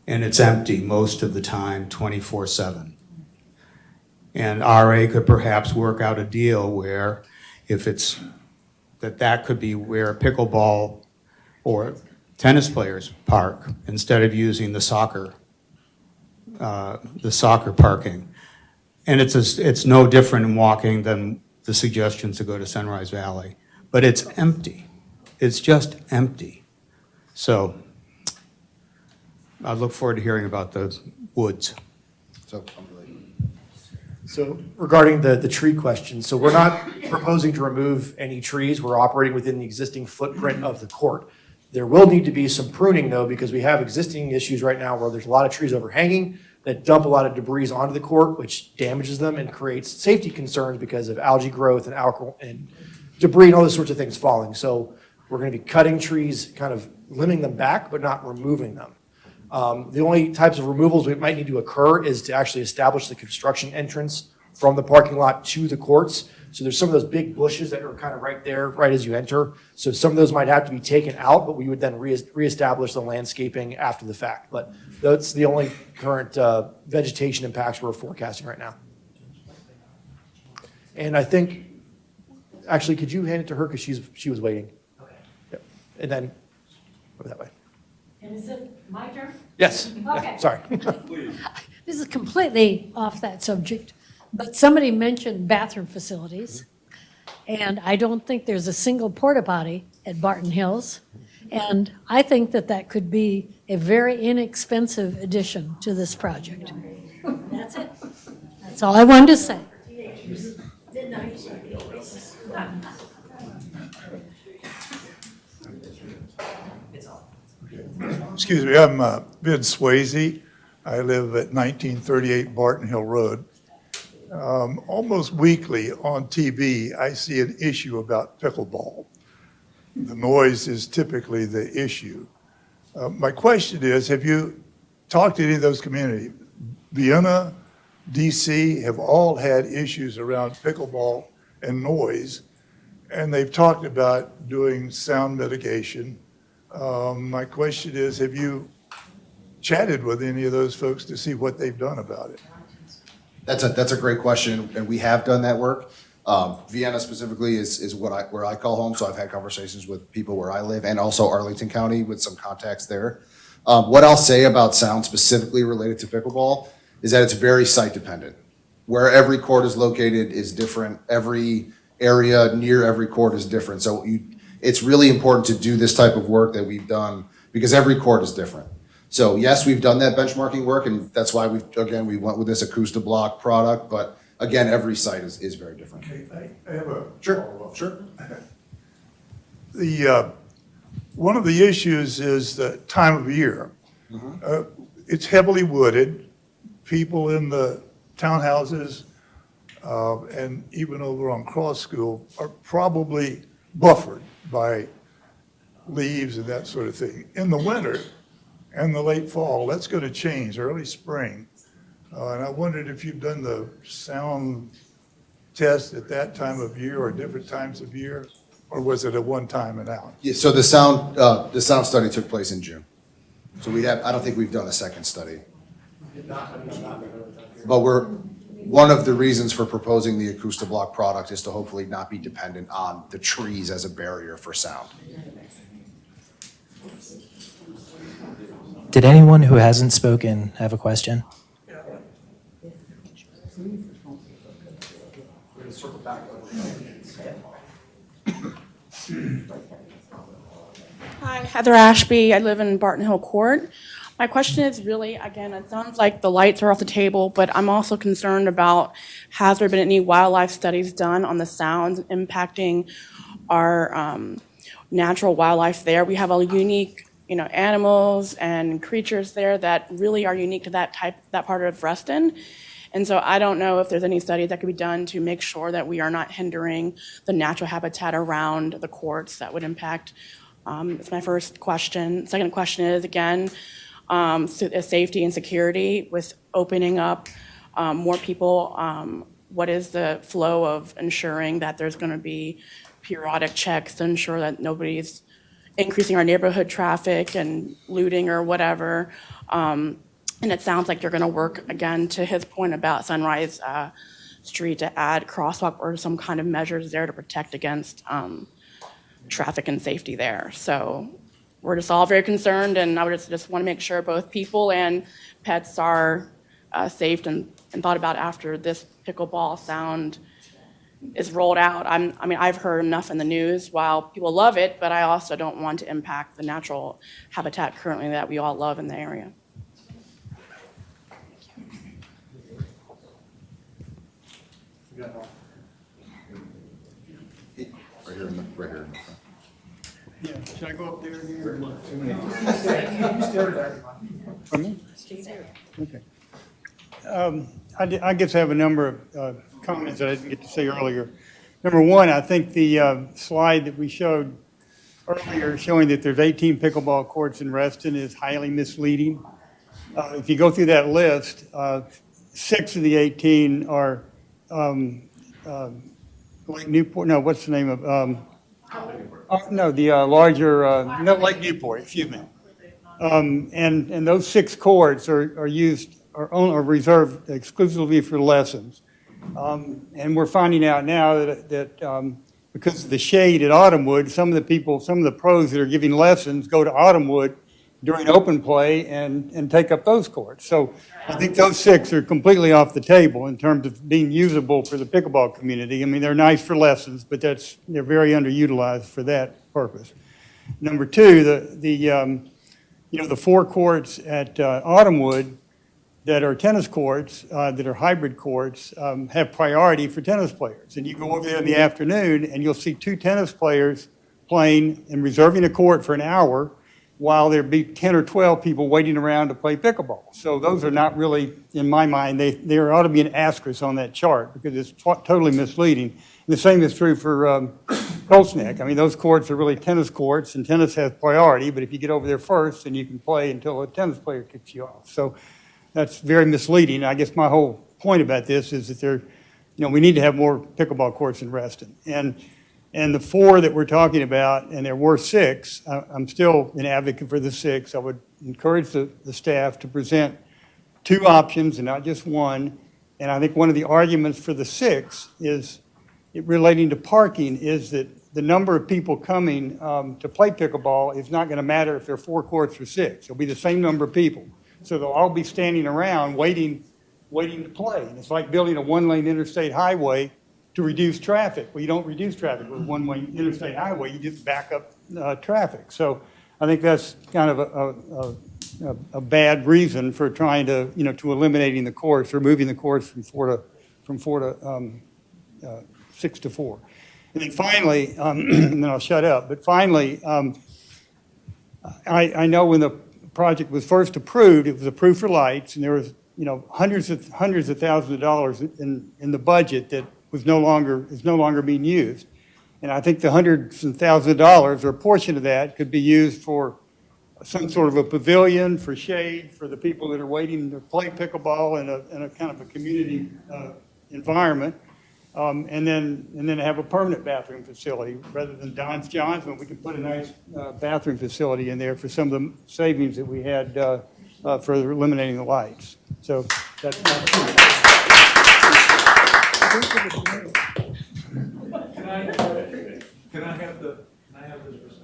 And it's empty most of the time, 24/7. And RA could perhaps work out a deal where if it's, that could be where pickleball or tennis players park instead of using the soccer parking. And it's no different in walking than the suggestions to go to Sunrise Valley. But it's empty. It's just empty. So I look forward to hearing about the woods. So regarding the tree question, so we're not proposing to remove any trees. We're operating within the existing footprint of the court. There will need to be some pruning though, because we have existing issues right now where there's a lot of trees overhanging that dump a lot of debris onto the court, which damages them and creates safety concerns because of algae growth and alcohol and debris and all those sorts of things falling. So we're going to be cutting trees, kind of limiting them back, but not removing them. The only types of removals that might need to occur is to actually establish the construction entrance from the parking lot to the courts. So there's some of those big bushes that are kind of right there, right as you enter. So some of those might have to be taken out, but we would then reestablish the landscaping after the fact. But that's the only current vegetation impacts we're forecasting right now. And I think, actually, could you hand it to her because she was waiting? Okay. Yep. And then over that way. And is it my turn? Yes. Okay. Sorry. This is completely off that subject, but somebody mentioned bathroom facilities, and I don't think there's a single porta potty at Barton Hills, and I think that that could be a very inexpensive addition to this project. That's it. That's all I wanted to say. Excuse me, I'm Ben Swayze. I live at 1938 Barton Hill Road. Almost weekly on TV, I see an issue about pickleball. The noise is typically the issue. My question is, have you talked to any of those communities? Vienna, DC have all had issues around pickleball and noise, and they've talked about doing sound mitigation. My question is, have you chatted with any of those folks to see what they've done about it? That's a great question, and we have done that work. Vienna specifically is where I call home, so I've had conversations with people where I live and also Arlington County with some contacts there. What I'll say about sound specifically related to pickleball is that it's very site dependent. Where every court is located is different. Every area near every court is different. So it's really important to do this type of work that we've done because every court is different. So yes, we've done that benchmarking work, and that's why we went with this Acoustablock product. But again, every site is very different. Okay, I have a Sure. One of the issues is the time of year. It's heavily wooded. People in the townhouses and even over on Cross School are probably buffered by leaves and that sort of thing. In the winter and the late fall, that's going to change, early spring. And I wondered if you've done the sound test at that time of year or different times of year, or was it a one time and out? Yeah, so the sound study took place in June. So I don't think we've done a second study. But one of the reasons for proposing the Acoustablock product is to hopefully not be dependent on the trees as a barrier for sound. Did anyone who hasn't spoken have a question? Hi, Heather Ashby. I live in Barton Hill Court. My question is really, again, it sounds like the lights are off the table, but I'm also concerned about, has there been any wildlife studies done on the sounds impacting our natural wildlife there? We have a unique, animals and creatures there that really are unique to that part of Reston. And so I don't know if there's any studies that could be done to make sure that we are not hindering the natural habitat around the courts that would impact. That's my first question. Second question is, again, safety and security with opening up more people. What is the flow of ensuring that there's going to be periodic checks to ensure that nobody's, increasing our neighborhood traffic and looting or whatever. And it sounds like they're going to work, again, to his point about Sunrise Street, to add crosswalk or some kind of measures there to protect against traffic and safety there. So we're just all very concerned, and I would just want to make sure both people and pets are safe and thought about after this pickleball sound is rolled out. I mean, I've heard enough in the news. While people love it, but I also don't want to impact the natural habitat currently that we all love in the area. Right here in the front. Yeah, should I go up there again? Okay. I guess I have a number of comments that I didn't get to say earlier. Number one, I think the slide that we showed earlier showing that there's 18 pickleball courts in Reston is highly misleading. If you go through that list, 6 of the 18 are Lake Newport, no, what's the name of, no, the larger, no, Lake Newport, excuse me. And those 6 courts are used, are reserved exclusively for lessons. And we're finding out now that because of the shade at Autumnwood, some of the pros that are giving lessons go to Autumnwood during open play and take up those courts. So I think those 6 are completely off the table in terms of being usable for the pickleball community. I mean, they're nice for lessons, but they're very underutilized for that purpose. Number 2, the 4 courts at Autumnwood that are tennis courts, that are hybrid courts, have priority for tennis players. And you go over there in the afternoon and you'll see 2 tennis players playing and reserving a court for an hour while there'd be 10 or 12 people waiting around to play pickleball. So those are not really, in my mind, there ought to be an asterisk on that chart because it's totally misleading. And the same is true for Colts Neck. I mean, those courts are really tennis courts and tennis has priority, but if you get over there first, then you can play until a tennis player kicks you off. So that's very misleading. I guess my whole point about this is that we need to have more pickleball courts in Reston. And the 4 that we're talking about, and there were 6, I'm still an advocate for the 6. I would encourage the staff to present 2 options and not just one. And I think one of the arguments for the 6 is relating to parking is that the number of people coming to play pickleball is not going to matter if there are 4 courts or 6. It'll be the same number of people. So they'll all be standing around waiting to play. And it's like building a 1-lane interstate highway to reduce traffic. Well, you don't reduce traffic with a 1-way interstate highway, you just back up traffic. So I think that's kind of a bad reason for trying to, to eliminating the courts or moving the courts from 6 to 4. And then finally, and then I'll shut up, but finally, I know when the project was first approved, it was approved for lights, and there was, hundreds of thousands of dollars in the budget that is no longer being used. And I think the hundreds of thousands of dollars, or a portion of that, could be used for some sort of a pavilion, for shade, for the people that are waiting to play pickleball in a kind of a community environment. And then have a permanent bathroom facility rather than Don's John's, but we could put a nice bathroom facility in there for some of the savings that we had for eliminating the lights. So that's Can I have this for a second?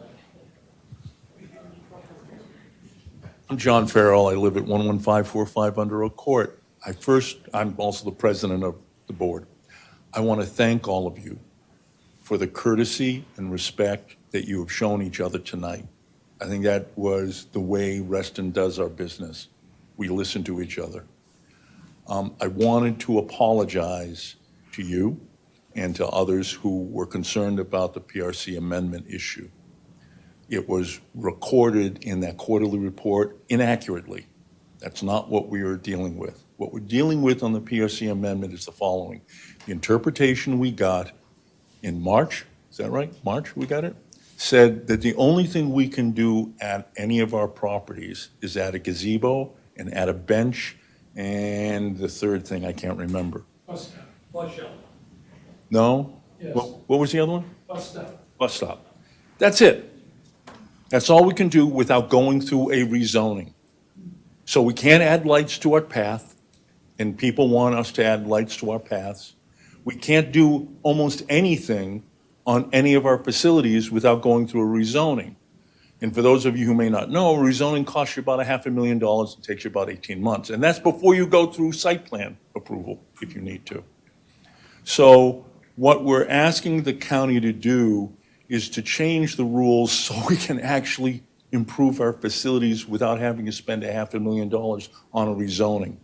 I'm John Farrell. I live at 11545 Under Oak Court. I'm also the president of the board. I want to thank all of you for the courtesy and respect that you have shown each other tonight. I think that was the way Reston does our business. We listen to each other. I wanted to apologize to you and to others who were concerned about the PRC amendment issue. It was recorded in that quarterly report inaccurately. That's not what we are dealing with. What we're dealing with on the PRC amendment is the following. The interpretation we got in March, is that right? March we got it? Said that the only thing we can do at any of our properties is add a gazebo and add a bench and the third thing I can't remember. Bus shelter. No? Yes. What was the other one? Bus stop. Bus stop. That's it. That's all we can do without going through a rezoning. So we can't add lights to our path, and people want us to add lights to our paths. We can't do almost anything on any of our facilities without going through a rezoning. And for those of you who may not know, rezoning costs you about $500,000. It takes you about 18 months. And that's before you go through site plan approval, if you need to. So what we're asking the county to do is to change the rules so we can actually improve our facilities without having to spend $500,000 on a rezoning.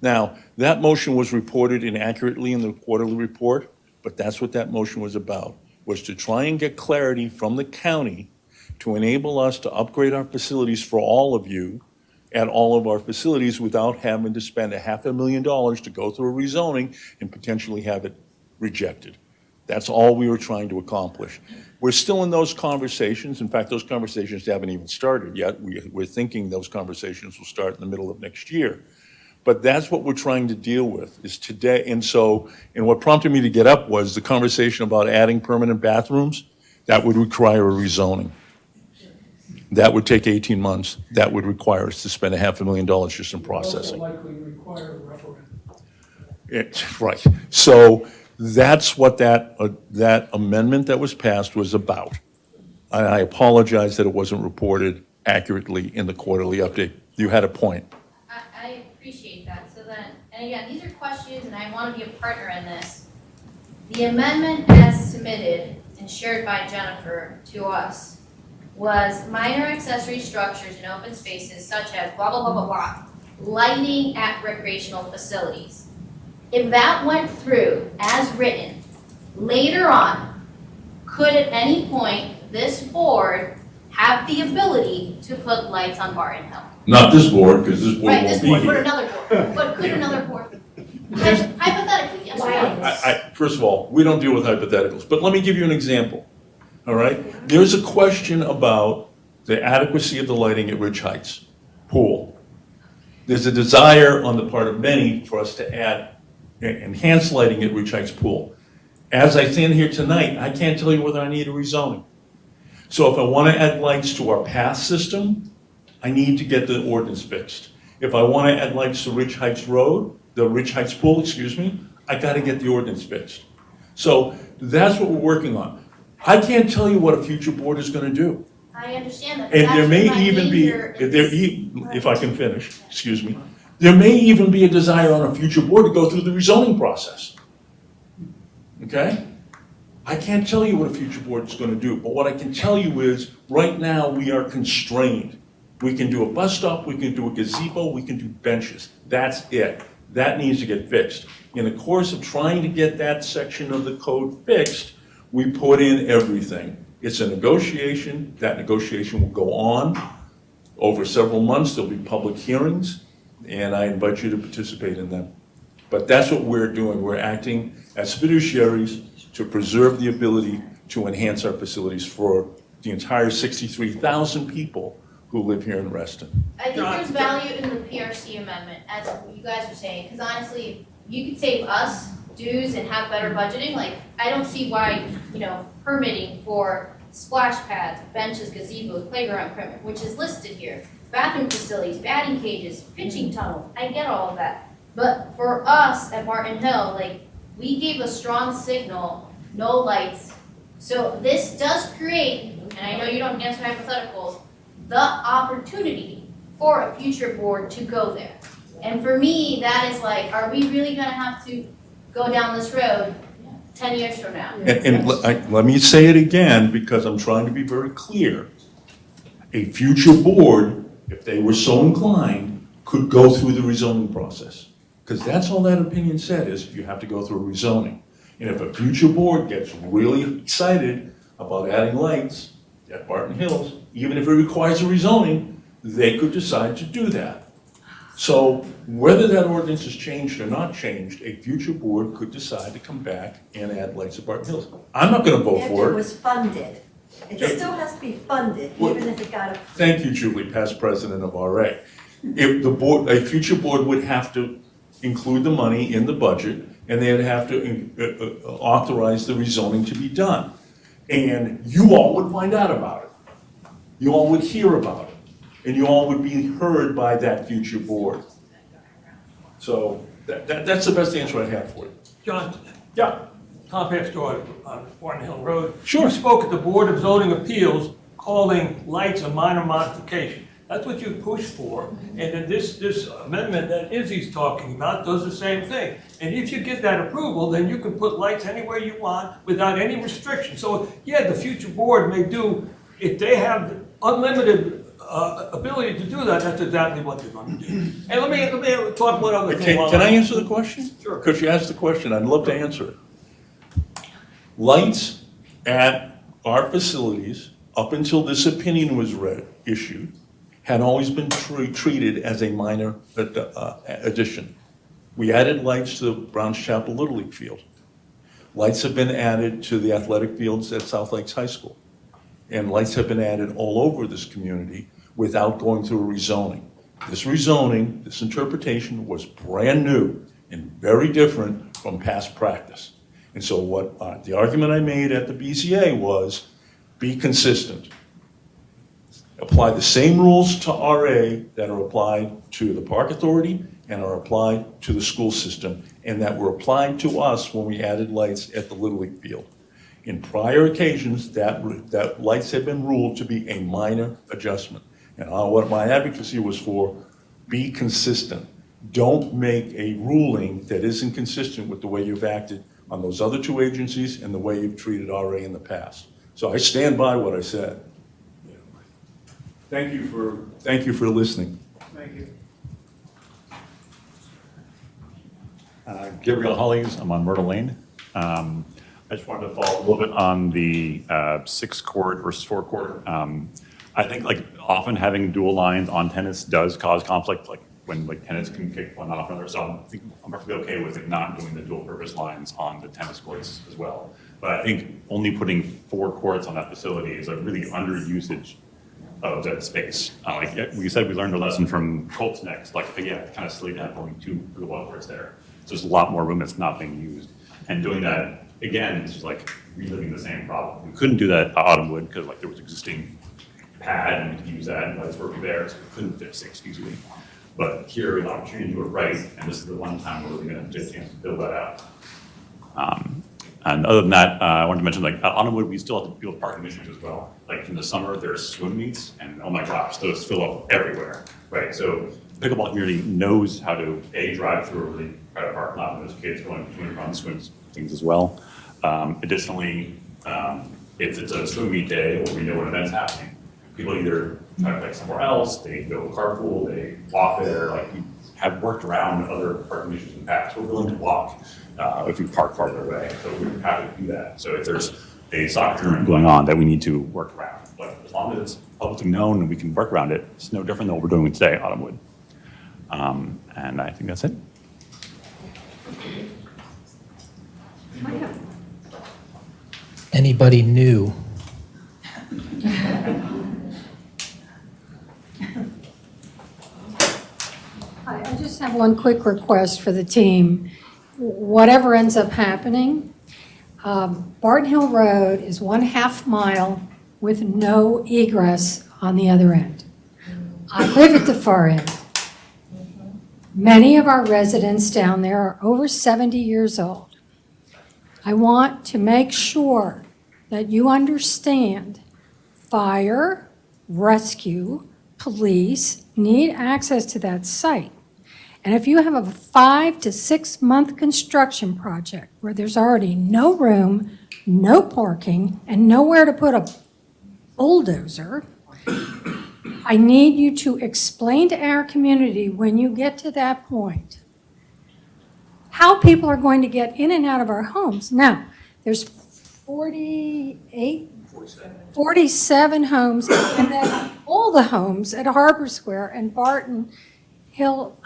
Now, that motion was reported inaccurately in the quarterly report, but that's what that motion was about, was to try and get clarity from the county to enable us to upgrade our facilities for all of you at all of our facilities without having to spend $500,000 to go through a rezoning and potentially have it rejected. That's all we were trying to accomplish. We're still in those conversations. In fact, those conversations haven't even started yet. We're thinking those conversations will start in the middle of next year. But that's what we're trying to deal with is today. And what prompted me to get up was the conversation about adding permanent bathrooms. That would require a rezoning. That would take 18 months. That would require us to spend $500,000 just in processing. Likely require a referendum. Right. So that's what that amendment that was passed was about. And I apologize that it wasn't reported accurately in the quarterly update. You had a point. I appreciate that. So then, and again, these are questions, and I want to be a partner in this. The amendment as submitted and shared by Jennifer to us was minor accessory structures in open spaces such as blah, blah, blah, blah, blah, lighting at recreational facilities. If that went through as written, later on, could at any point this board have the ability to put lights on Barton Hill? Not this board, because this board Right, won't this be board, but here. another board. But could another board? Hypothetically, yes or no? First of all, we don't deal with hypotheticals, but let me give you an example, all right? There's a question about the adequacy of the lighting at Ridge Heights Pool. There's a desire on the part of many for us to add enhanced lighting at Ridge Heights Pool. As I stand here tonight, I can't tell you whether I need a rezoning. So if I want to add lights to our path system, I need to get the ordinance fixed. If I want to add lights to Ridge Heights Road, the Ridge Heights Pool, excuse me, I got to get the ordinance fixed. So that's what we're working on. I can't tell you what a future board is going to do. I understand that. but And there that's may my even be, danger in this- if I can finish, excuse me, there may even be a desire on a future board to go through the rezoning process. Okay? I can't tell you what a future board is going to do, but what I can tell you is, right now, we are constrained. We can do a bus stop, we can do a gazebo, we can do benches. That's it. That needs to get fixed. In the course of trying to get that section of the code fixed, we put in everything. It's a negotiation. That negotiation will go on over several months. There'll be public hearings, and I invite you to participate in them. But that's what we're doing. We're acting as fiduciaries to preserve the ability to enhance our facilities for the entire 63,000 people who live here in Reston. I think there's value in the PRC amendment, as you guys are saying, because honestly, you could save us dues and have better budgeting. Like, I don't see why, permitting for splash pads, benches, gazebos, playground equipment, which is listed here, bathroom facilities, batting cages, pitching tunnels, I get all of that. But for us at Barton Hill, we gave a strong signal, no lights. So this does create, and I know you don't answer hypotheticals, the opportunity for a future board to go there. And for me, that is are we really gonna have to go down this road 10 years from now? And let me say it again, because I'm trying to be very clear. A future board, if they were so inclined, could go through the rezoning process. Because that's all that opinion said, is you have to go through a rezoning. And if a future board gets really excited about adding lights at Barton Hills, even if it requires a rezoning, they could decide to do that. So whether that ordinance is changed or not changed, a future board could decide to come back and add lights at Barton Hills. I'm not going to vote If for it it. was funded. It still has to be funded, Well, even if it got a. Thank you, Julie, past president of RA. If a future board would have to include the money in the budget, and they'd have to authorize the rezoning to be done. And you all would find out about it. you all would hear about it, and you all would be heard by that future board. So that's the best answer I have for you. John, Yeah. Tom Pastor on Barton Hill Road. Sure. You spoke at the Board of Zoning Appeals calling lights a minor modification. That's what you pushed for. And then this amendment that Izzy's talking about does the same thing. And if you get that approval, then you can put lights anywhere you want without any restriction. So yeah, the future board may do, if they have unlimited ability to do that, that's exactly what they're going to do. And let me talk one other thing. Can I answer the question? Sure. Because you asked the question, I'd love to answer it. Lights at our facilities, up until this opinion was issued, had always been treated as a minor addition. We added lights to the Browns Chapel Little League field. Lights have been added to the athletic fields at South Lakes High School. And lights have been added all over this community without going through a rezoning. This rezoning, this interpretation was brand new and very different from past practice. And so what the argument I made at the BZA was, be consistent. Apply the same rules to RA that are applied to the Park Authority and are applied to the school system, and that were applied to us when we added lights at the Little League field. In prior occasions, that lights have been ruled to be a minor adjustment. And what my advocacy was for, be consistent. Don't make a ruling that isn't consistent with the way you've acted on those other two agencies and the way you've treated RA in the past. So I stand by what I said. Thank you for listening. Thank you. Gabriel Hollies, I'm on Myrtle Lane. I just wanted to follow up a little bit on the 6-court versus 4-court. I think like often having dual lines on tennis does cause conflict, like when like tennis can kick one off another. So I think I'm perfectly okay with it not doing the dual purpose lines on the tennis courts as well. But I think only putting 4 courts on that facility is a really underusage of that space. Like we said, we learned a lesson from Colts next. Like, yeah, it's kind of silly to have only 2 pickleball courts there. So there's a lot more room that's not being used. And doing that, again, is just like reliving the same problem. We couldn't do that at Autumnwood because like there was existing pad and we could use that and lights were there, so we couldn't fit 6 easily. But here, an opportunity to do it right, and this is the one time we're really going to get a chance to build that out. And other than that, I wanted to mention, like, at Autumnwood, we still have to deal with parking issues as well. Like, in the summer, there's swim meets, and oh my gosh, those fill up everywhere, right? So the pickleball community knows how to, A, drive through a really crowded parking lot when there's kids going between and from swims, things as well. Additionally, if it's a swim meet day or we know an event's happening, people either try to play somewhere else, they go carpool, they walk there. Like, we have worked around other parking issues in the past. We're willing to walk if we park farther away, so we're happy to do that. So if there's a soccer tournament going on that we need to work around, but as long as it's publicly known and we can work around it, it's no different than what we're doing today at Autumnwood. And I think that's it. Anybody new? I just have one quick request for the team. Whatever ends up happening, Barton Hill Road is 1/2 mile with no egress on the other end. I live at the far end. Many of our residents down there are over 70 years old. I want to make sure that you understand fire, rescue, police need access to that site. And if you have a 5 to 6 month construction project where there's already no room, no parking, and nowhere to put a bulldozer, I need you to explain to our community when you get to that point how people are going to get in and out of our homes. Now, there's 47 homes, and then all the homes at Harbor Square and Barton Hill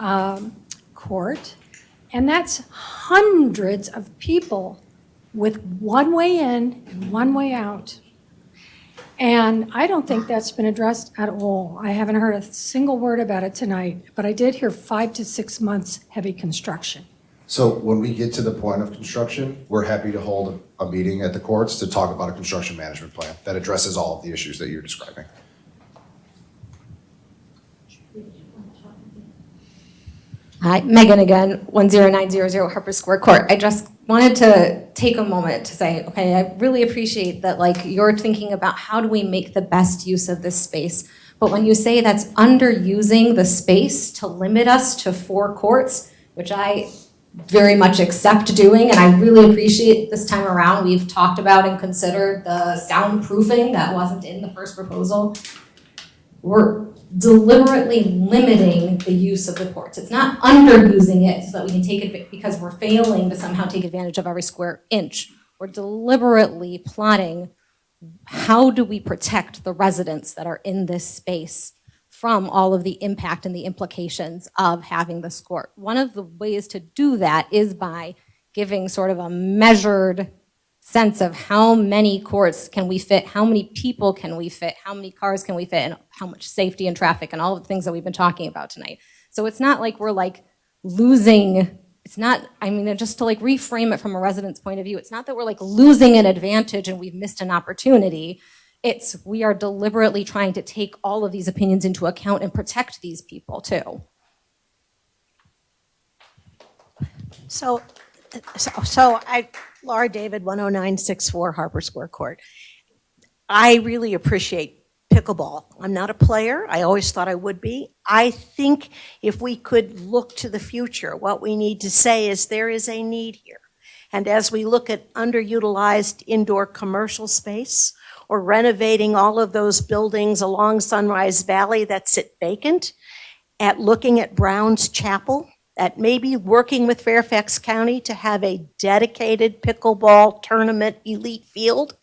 Court, and that's hundreds of people with one way in and one way out. And I don't think that's been addressed at all. I haven't heard a single word about it tonight, but I did hear 5 to 6 months heavy construction. So when we get to the point of construction, we're happy to hold a meeting at the courts to talk about a construction management plan that addresses all of the issues that you're describing. Hi, Megan again, 10900 Harper Square Court. I just wanted to take a moment to say, okay, I really appreciate that, like, you're thinking about how do we make the best use of this space. But when you say that's underusing the space to limit us to 4 courts, which I very much accept doing, and I really appreciate this time around, we've talked about and considered the soundproofing that wasn't in the first proposal. We're deliberately limiting the use of the courts. It's not underusing it so that we can take it because we're failing to somehow take advantage of every square inch. We're deliberately plotting how do we protect the residents that are in this space from all of the impact and the implications of having this court. One of the ways to do that is by giving sort of a measured sense of how many courts can we fit, how many people can we fit, how many cars can we fit, and how much safety and traffic and all of the things that we've been talking about tonight. So it's not like we're like losing, it's not, I mean, just to like reframe it from a resident's point of view, it's not that we're like losing an advantage and we've missed an opportunity. It's we are deliberately trying to take all of these opinions into account and protect these people too. So Laura David, 10964 Harper Square Court. I really appreciate pickleball. I'm not a player. I always thought I would be. I think if we could look to the future, what we need to say is there is a need here. And as we look at underutilized indoor commercial space or renovating all of those buildings along Sunrise Valley that sit vacant, at looking at Brown's Chapel, at maybe working with Fairfax County to have a dedicated pickleball tournament elite field.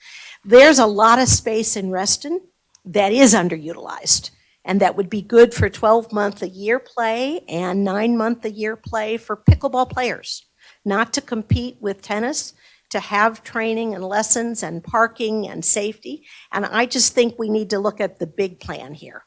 There's a lot of space in Reston that is underutilized and that would be good for 12-month-a-year play and 9-month-a-year play for pickleball players, not to compete with tennis, to have training and lessons and parking and safety. And I just think we need to look at the big plan here.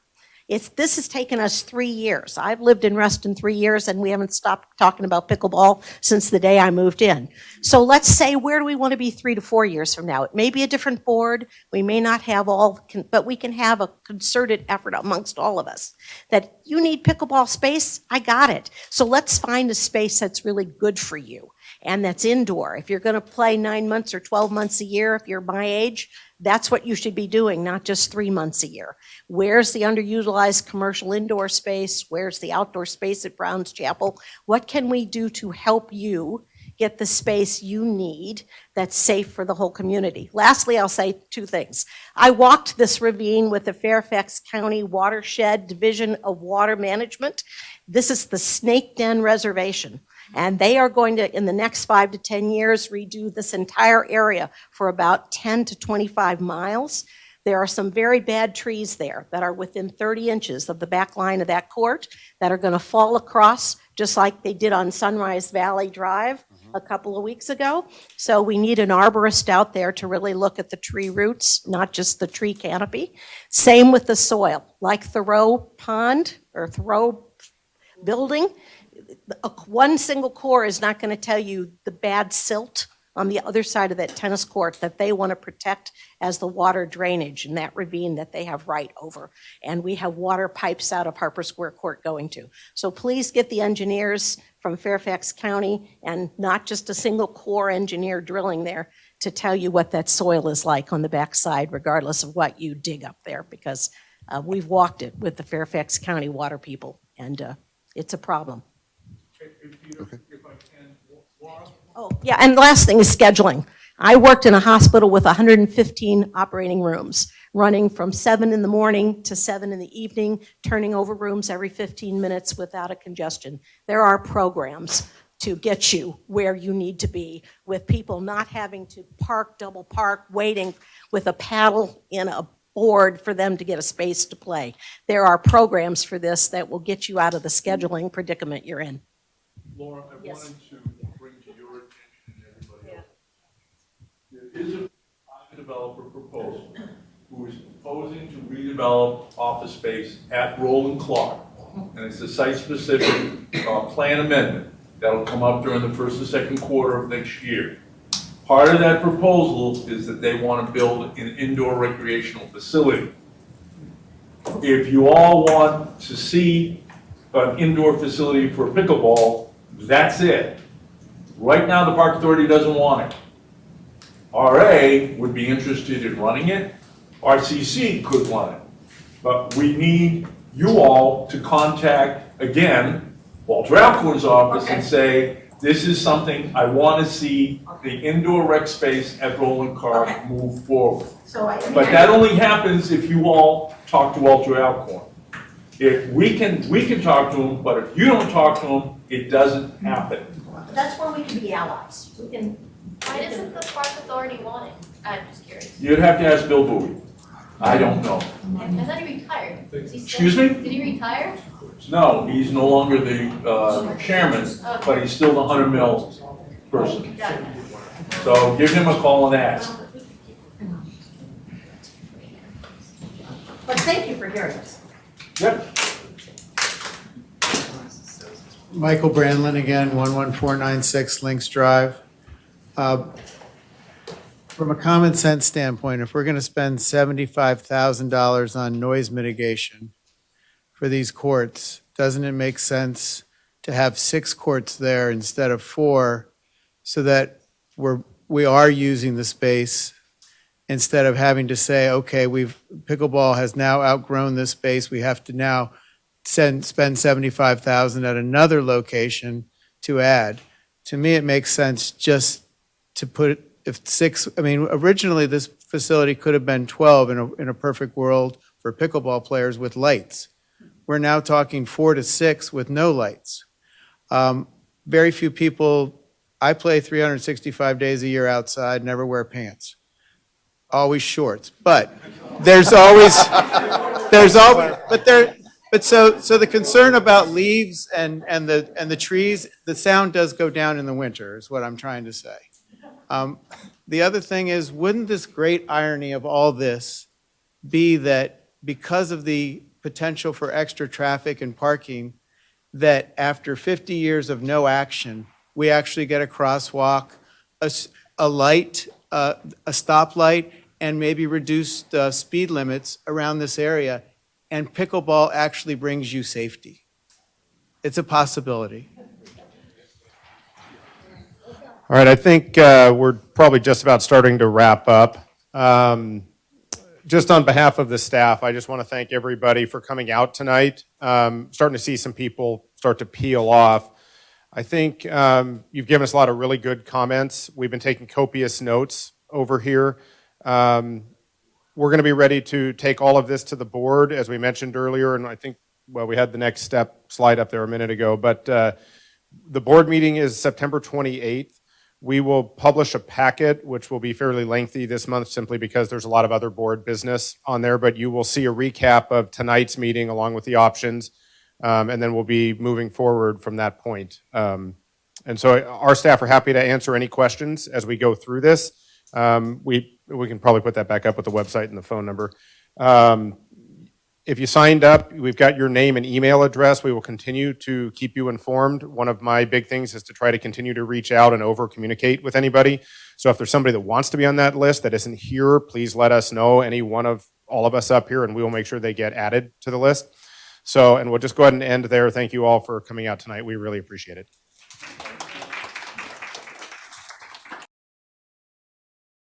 This has taken us 3 years. I've lived in Reston 3 years and we haven't stopped talking about pickleball since the day I moved in. So let's say, where do we want to be 3 to 4 years from now? It may be a different board. We may not have all, but we can have a concerted effort amongst all of us that you need pickleball space. I got it. So let's find a space that's really good for you and that's indoor. If you're going to play 9 months or 12 months a year, if you're my age, that's what you should be doing, not just 3 months a year. Where's the underutilized commercial indoor space? Where's the outdoor space at Brown's Chapel? What can we do to help you get the space you need that's safe for the whole community? Lastly, I'll say 2 things. I walked this ravine with the Fairfax County Watershed Division of Water Management. This is the Snake Den Reservation. And they are going to, in the next 5 to 10 years, redo this entire area for about 10 to 25 miles. There are some very bad trees there that are within 30 inches of the back line of that court that are going to fall across, just like they did on Sunrise Valley Drive a couple of weeks ago. So we need an arborist out there to really look at the tree roots, not just the tree canopy. Same with the soil, like Thoreau Pond or Thoreau Building. One single core is not going to tell you the bad silt on the other side of that tennis court that they want to protect as the water drainage in that ravine that they have right over. And we have water pipes out of Harper Square Court going to. So please get the engineers from Fairfax County and not just a single core engineer drilling there to tell you what that soil is like on the backside, regardless of what you dig up there, because we've walked it with the Fairfax County water people, and it's a problem. Peter, if I can, Laura? Oh, yeah, and the last thing is scheduling. I worked in a hospital with 115 operating rooms, running from 7 in the morning to 7 in the evening, turning over rooms every 15 minutes without a congestion. There are programs to get you where you need to be, with people not having to park, double park, waiting with a paddle in a board for them to get a space to play. There are programs for this that will get you out of the scheduling predicament you're in. Laura, I wanted to bring to your attention and everybody else. There is a private developer proposal who is proposing to redevelop office space at Roland Clark. And it's a site-specific plan amendment that'll come up during the first and second quarter of next year. Part of that proposal is that they want to build an indoor recreational facility. If you all want to see an indoor facility for pickleball, that's it. Right now, the Park Authority doesn't want it. RA would be interested in running it. RCC could run it. But we need you all to contact, again, Walter Alcorn's office and say, this is something I want to see the indoor rec space at Roland Park move forward. But that only happens if you all talk to Walter Alcorn. If we can talk to him, but if you don't talk to him, it doesn't happen. That's where we can be allies. We can. Why doesn't the Park Authority want it? I'm just curious. You'd have to ask Bill Bowie. I don't know. I thought he retired. Is he still- Excuse me? Did he retire? No, he's no longer the chairman, but he's still the 100 mil person. So give him a call and ask. But thank you for hearing us. Yep. Michael Brandlin again, 11496 Links Drive. From a common sense standpoint, if we're going to spend $75,000 on noise mitigation for these courts, doesn't it make sense to have 6 courts there instead of 4 so that we are using the space instead of having to say, okay, pickleball has now outgrown this space, we have to now spend $75,000 at another location to add. To me, it makes sense just to put, originally this facility could have been 12 in a perfect world for pickleball players with lights. We're now talking 4 to 6 with no lights. Very few people, I play 365 days a year outside, never wear pants. Always shorts, but so the concern about leaves and the trees, the sound does go down in the winter, is what I'm trying to say. The other thing is, wouldn't this great irony of all this be that because of the potential for extra traffic and parking, that after 50 years of no action, we actually get a crosswalk, a light, a stoplight, and maybe reduced speed limits around this area, and pickleball actually brings you safety. It's a possibility. All right, I think we're probably just about starting to wrap up. Just on behalf of the staff, I just want to thank everybody for coming out tonight. Starting to see some people start to peel off. I think you've given us a lot of really good comments. We've been taking copious notes over here. We're going to be ready to take all of this to the board, as we mentioned earlier, and I think, well, we had the next step slide up there a minute ago, but the board meeting is September 28th. We will publish a packet, which will be fairly lengthy this month, simply because there's a lot of other board business on there, but you will see a recap of tonight's meeting along with the options, and then we'll be moving forward from that point. And so our staff are happy to answer any questions as we go through this. We can probably put that back up with the website and the phone number. If you signed up, we've got your name and email address. We will continue to keep you informed. One of my big things is to try to continue to reach out and over-communicate with anybody. So if there's somebody that wants to be on that list that isn't here, please let us know, any one of all of us up here, and we will make sure they get added to the list. So, and we'll just go ahead and end there. Thank you all for coming out tonight. We really appreciate it.